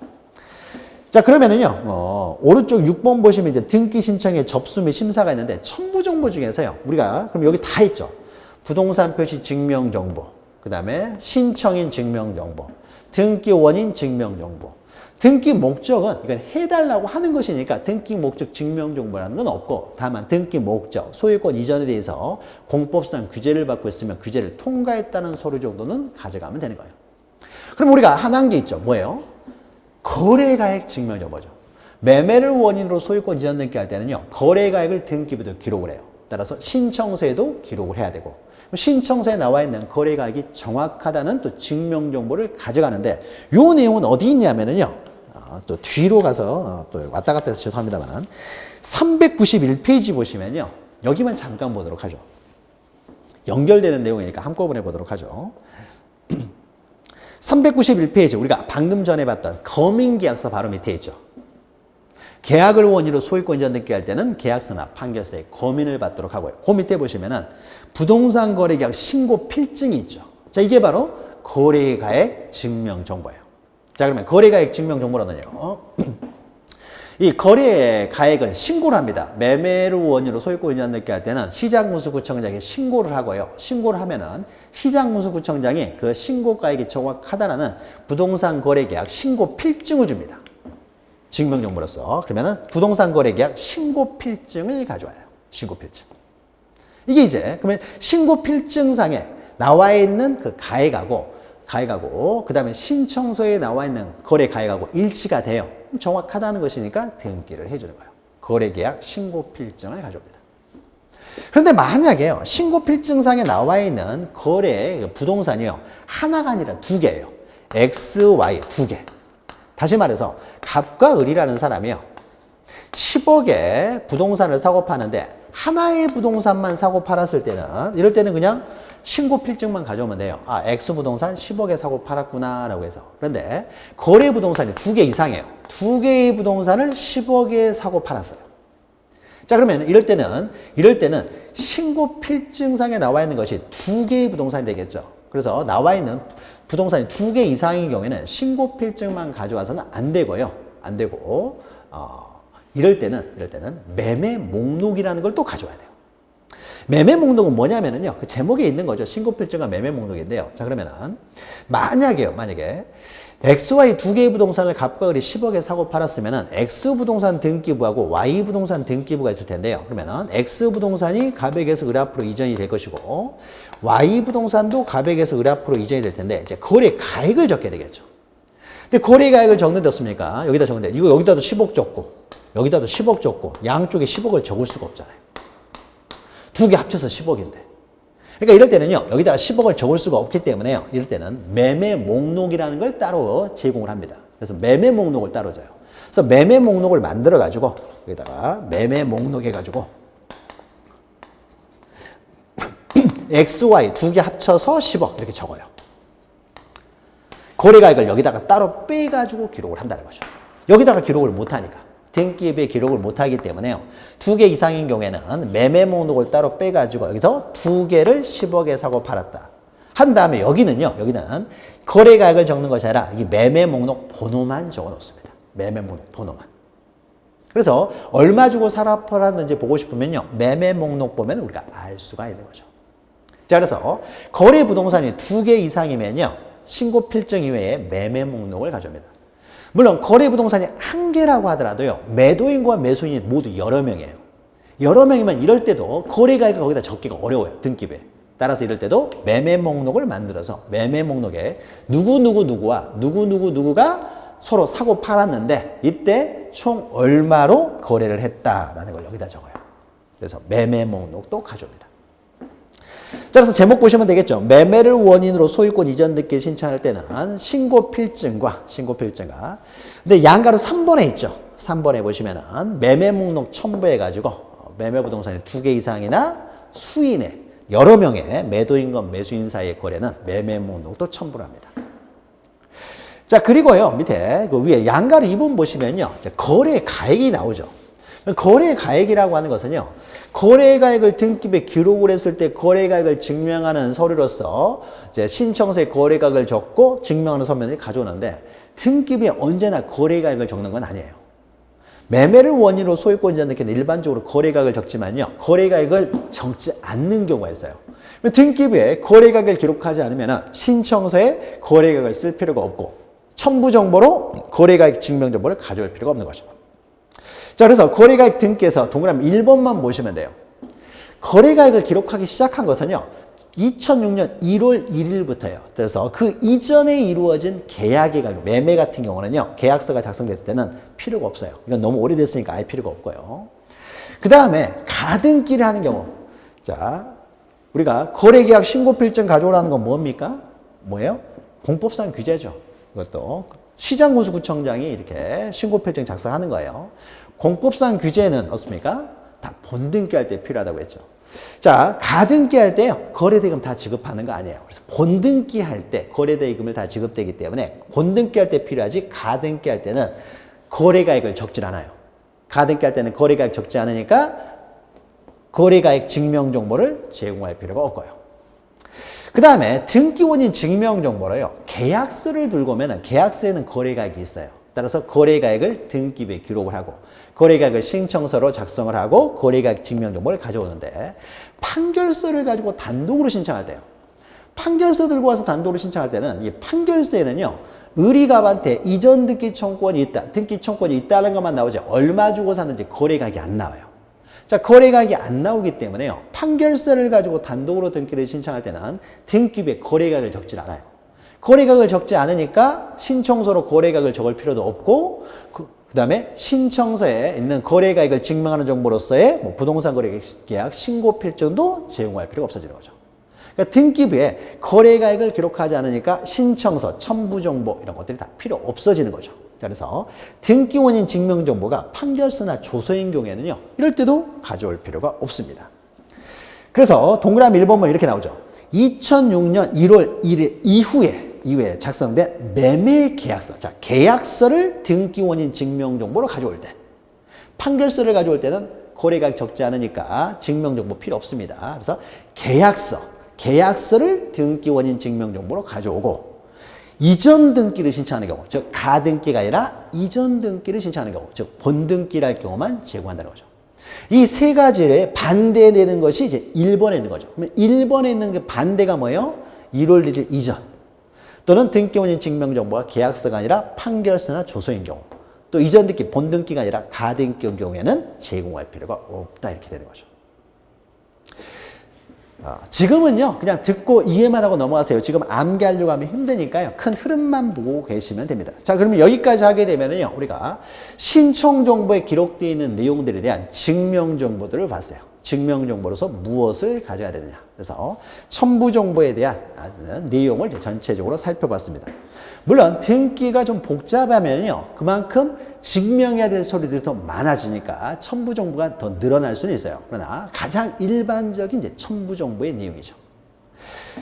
자, 그러면은요, 오른쪽 6번 보시면 이제 등기 신청의 접수 및 심사가 있는데 첨부 정보 중에서요, 우리가 그럼 여기 다 있죠. 부동산 표시 증명 정보, 그 다음에 신청인 증명 정보, 등기 원인 증명 정보. 등기 목적은 이건 해달라고 하는 것이니까 등기 목적 증명 정보라는 건 없고 다만 등기 목적, 소유권 이전에 대해서 공법상 규제를 받고 있으면 규제를 통과했다는 서류 정도는 가져가면 되는 거예요. 그럼 우리가 하나인 게 있죠. 뭐예요? 거래가액 증명 정보죠. 매매를 원인으로 소유권 이전 등기할 때는요. 거래가액을 등기부도 기록을 해요. 따라서 신청서에도 기록을 해야 되고 신청서에 나와 있는 거래가액이 정확하다는 또 증명 정보를 가져가는데 요 내용은 어디 있냐면은요. 또 뒤로 가서 또 왔다 갔다 해서 죄송합니다만 391페이지 보시면요. 여기만 잠깐 보도록 하죠. 연결되는 내용이니까 한꺼번에 보도록 하죠. 391페이지 우리가 방금 전에 봤던 거민계약서 바로 밑에 있죠. 계약을 원인으로 소유권 이전 등기할 때는 계약서나 판결서에 거민을 받도록 하고요. 그 밑에 보시면은 부동산 거래계약 신고 필증이 있죠. 자, 이게 바로 거래가액 증명 정보예요. 자, 그러면 거래가액 증명 정보라는요. 이 거래가액은 신고를 합니다. 매매를 원인으로 소유권 이전 등기할 때는 시장문수구청장에 신고를 하고요. 신고를 하면은 시장문수구청장이 그 신고가액이 정확하다는 부동산 거래계약 신고 필증을 줍니다. 증명 정보로서. 그러면은 부동산 거래계약 신고 필증을 가져와요. 신고 필증. 이게 이제 그러면 신고 필증상에 나와 있는 그 가액하고 그다음에 신청서에 나와 있는 거래 가액하고 일치가 돼요. 정확하다는 것이니까 등기를 해주는 거예요. 거래계약 신고필증을 가져옵니다. 그런데 만약에요. 신고필증상에 나와 있는 거래 부동산이요. 하나가 아니라 두 개예요. X, Y 두 개. 다시 말해서 갑과 을이라는 사람이요. 10억에 부동산을 사고 파는데 하나의 부동산만 사고 팔았을 때는 이럴 때는 그냥 신고 필증만 가져오면 돼요. 아, X부동산 10억에 사고 팔았구나 라고 해서. 그런데 거래 부동산이 두 개 이상이에요. 두 개의 부동산을 10억에 사고 팔았어요. 자, 그러면 이럴 때는 신고 필증상에 나와 있는 것이 두 개의 부동산이 되겠죠. 그래서 나와 있는 부동산이 2개 이상인 경우에는 신고 필증만 가져와서는 안 되고요. 안 되고 이럴 때는 매매 목록이라는 걸 또 가져와야 돼요. 매매 목록은 뭐냐면은요, 그 제목에 있는 거죠. 신고 필증과 매매 목록인데요. 자, 그러면은 만약에 XY 2개의 부동산을 갑과 을이 10억에 사고 팔았으면은 X 부동산 등기부하고 Y 부동산 등기부가 있을 텐데요. 그러면은 X 부동산이 갑에게서 을 앞으로 이전이 될 것이고 Y 부동산도 갑에게서 을 앞으로 이전이 될 텐데 이제 거래 가액을 적게 되겠죠. 근데 거래 가액을 적는데 어떻습니까? 여기다 적는데 이거 여기다도 10억 적고 여기다도 10억 적고 양쪽에 10억을 적을 수가 없잖아요. 2개 합쳐서 10억인데. 그러니까 이럴 때는요, 여기다가 10억을 적을 수가 없기 때문에요. 이럴 때는 매매 목록이라는 걸 따로 제공을 합니다. 그래서 매매 목록을 따로 줘요. 그래서 매매 목록을 만들어가지고, 여기다가 매매 목록 해가지고, X, Y 2개 합쳐서 10억 이렇게 적어요. 거래가액을 여기다가 따로 빼가지고 기록을 한다는 거죠. 여기다가 기록을 못하니까. 등기부에 기록을 못하기 때문에요. 2개 이상인 경우에는 매매 목록을 따로 빼가지고 여기서 2개를 10억에 사고 팔았다. 한 다음에 여기는 거래가액을 적는 것이 아니라 이 매매 목록 번호만 적어 놓습니다. 매매 목록 번호만. 그래서 얼마 주고 사러 팔았는지 보고 싶으면요. 매매 목록 보면 우리가 알 수가 있는 거죠. 자, 그래서 거래 부동산이 2개 이상이면요. 신고 필증 이외에 매매 목록을 가져옵니다. 물론 거래 부동산이 1개라고 하더라도요. 매도인과 매수인이 모두 여러 명이에요. 여러 명이면 이럴 때도 거래가액을 거기다 적기가 어려워요. 등기부에. 따라서 이럴 때도 매매 목록을 만들어서 매매 목록에 누구누구누구와 누구누구누구가 서로 사고 팔았는데 이때 총 얼마로 거래를 했다라는 걸 여기다 적어요. 그래서 매매 목록도 가져옵니다. 자, 그래서 제목 보시면 되겠죠. 매매를 원인으로 소유권 이전 등기를 신청할 때는 신고 필증과 근데 양가로 3번에 있죠. 3번에 보시면은 매매 목록 첨부해 가지고 매매 부동산이 2개 이상이나 수인의 여러 명의 매도인과 매수인 사이의 거래는 매매 목록도 첨부를 합니다. 자, 그리고요. 밑에 그 위에 양가로 2번 보시면요. 거래 가액이 나오죠. 거래 가액이라고 하는 것은요. 거래가액을 등기부에 기록을 했을 때 거래가액을 증명하는 서류로서 이제 신청서에 거래가액을 적고 증명하는 서면을 가져오는데 등기부에 언제나 거래가액을 적는 건 아니에요. 매매를 원인으로 소유권 이전 등기는 일반적으로 거래가액을 적지만요. 거래가액을 적지 않는 경우가 있어요. 등기부에 거래가액을 기록하지 않으면 신청서에 거래가액을 쓸 필요가 없고 첨부 정보로 거래가액 증명 정보를 가져올 필요가 없는 거죠. 자, 그래서 거래가액 등기에서 동그라미 1번만 보시면 돼요. 거래가액을 기록하기 시작한 것은요. 2006년 1월 1일부터예요. 그래서 그 이전에 이루어진 계약의 가격, 매매 같은 경우는요. 계약서가 작성됐을 때는 필요가 없어요. 이건 너무 오래됐으니까 아예 필요가 없고요. 그 다음에 가등기를 하는 경우. 자, 우리가 거래계약 신고필증 가져오라는 건 뭡니까? 뭐예요? 공법상 규제죠. 이것도 시장군수구청장이 이렇게 신고필증 작성하는 거예요. 공법상 규제는 어떻습니까? 다 본등기할 때 필요하다고 했죠. 자, 가등기할 때요. 거래대금 다 지급하는 거 아니에요. 그래서 본등기할 때 거래대금을 다 지급되기 때문에 본등기할 때 필요하지 가등기할 때는 거래가액을 적질 않아요. 가등기할 때는 거래가액 적지 않으니까 거래가액 증명정보를 제공할 필요가 없고요. 그 다음에 등기원인 증명정보로요. 계약서를 들고 오면 계약서에는 거래가액이 있어요. 따라서 거래가액을 등기부에 기록을 하고 거래가액을 신청서로 작성을 하고 거래가액 증명정보를 가져오는데 판결서를 가지고 단독으로 신청할 때요. 판결서 들고 와서 단독으로 신청할 때는 이 판결서에는요. 의리갑한테 이전 등기 청구권이 있다, 등기 청구권이 있다는 것만 나오지 얼마 주고 샀는지 거래가액이 안 나와요. 자, 거래가액이 안 나오기 때문에요. 판결서를 가지고 단독으로 등기를 신청할 때는 등기부에 거래가액을 적지 않아요. 거래가액을 적지 않으니까 신청서로 거래가액을 적을 필요도 없고 그 다음에 신청서에 있는 거래가액을 증명하는 정보로서의 뭐 부동산 거래계약 신고필증도 제공할 필요가 없어지는 거죠. 그러니까 등기부에 거래가액을 기록하지 않으니까 신청서, 첨부정보 이런 것들이 다 필요 없어지는 거죠. 그래서 등기원인 증명정보가 판결서나 조서인 경우에는요. 이럴 때도 가져올 필요가 없습니다. 그래서 동그라미 1번은 이렇게 나오죠. 2006년 1월 1일 이후에 작성된 매매 계약서. 자, 계약서를 등기원인 증명정보로 가져올 때. 판결서를 가져올 때는 거래가액 적지 않으니까 증명정보 필요 없습니다. 그래서 계약서. 계약서를 등기 원인 증명 정보로 가져오고 이전 등기를 신청하는 경우, 즉 가등기가 아니라 이전 등기를 신청하는 경우, 즉 본등기를 할 경우만 제공한다는 거죠. 이 세 가지를 반대되는 것이 이제 1번에 있는 거죠. 그러면 1번에 있는 그 반대가 뭐예요? 1월 1일 이전 또는 등기 원인 증명 정보가 계약서가 아니라 판결서나 조서인 경우, 또 이전 등기, 본등기가 아니라 가등기인 경우에는 제공할 필요가 없다 이렇게 되는 거죠. 지금은요 그냥 듣고 이해만 하고 넘어가세요. 지금 암기하려고 하면 힘드니까요 큰 흐름만 보고 계시면 됩니다. 자, 그러면 여기까지 하게 되면은요 우리가 신청 정보에 기록되어 있는 내용들에 대한 증명 정보들을 봤어요. 증명 정보로서 무엇을 가져야 되느냐. 그래서 첨부 정보에 대한 내용을 전체적으로 살펴봤습니다. 물론 등기가 좀 복잡하면요 그만큼 증명해야 될 서류들이 더 많아지니까 첨부 정보가 더 늘어날 수는 있어요. 그러나 가장 일반적인 이제 첨부 정보의 내용이죠.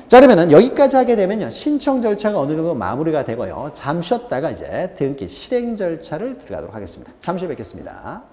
자, 그러면은 여기까지 하게 되면요 신청 절차가 어느 정도 마무리가 되고요 잠시 쉬었다가 이제 등기 실행 절차를 들어가도록 하겠습니다. 잠시 후에 뵙겠습니다.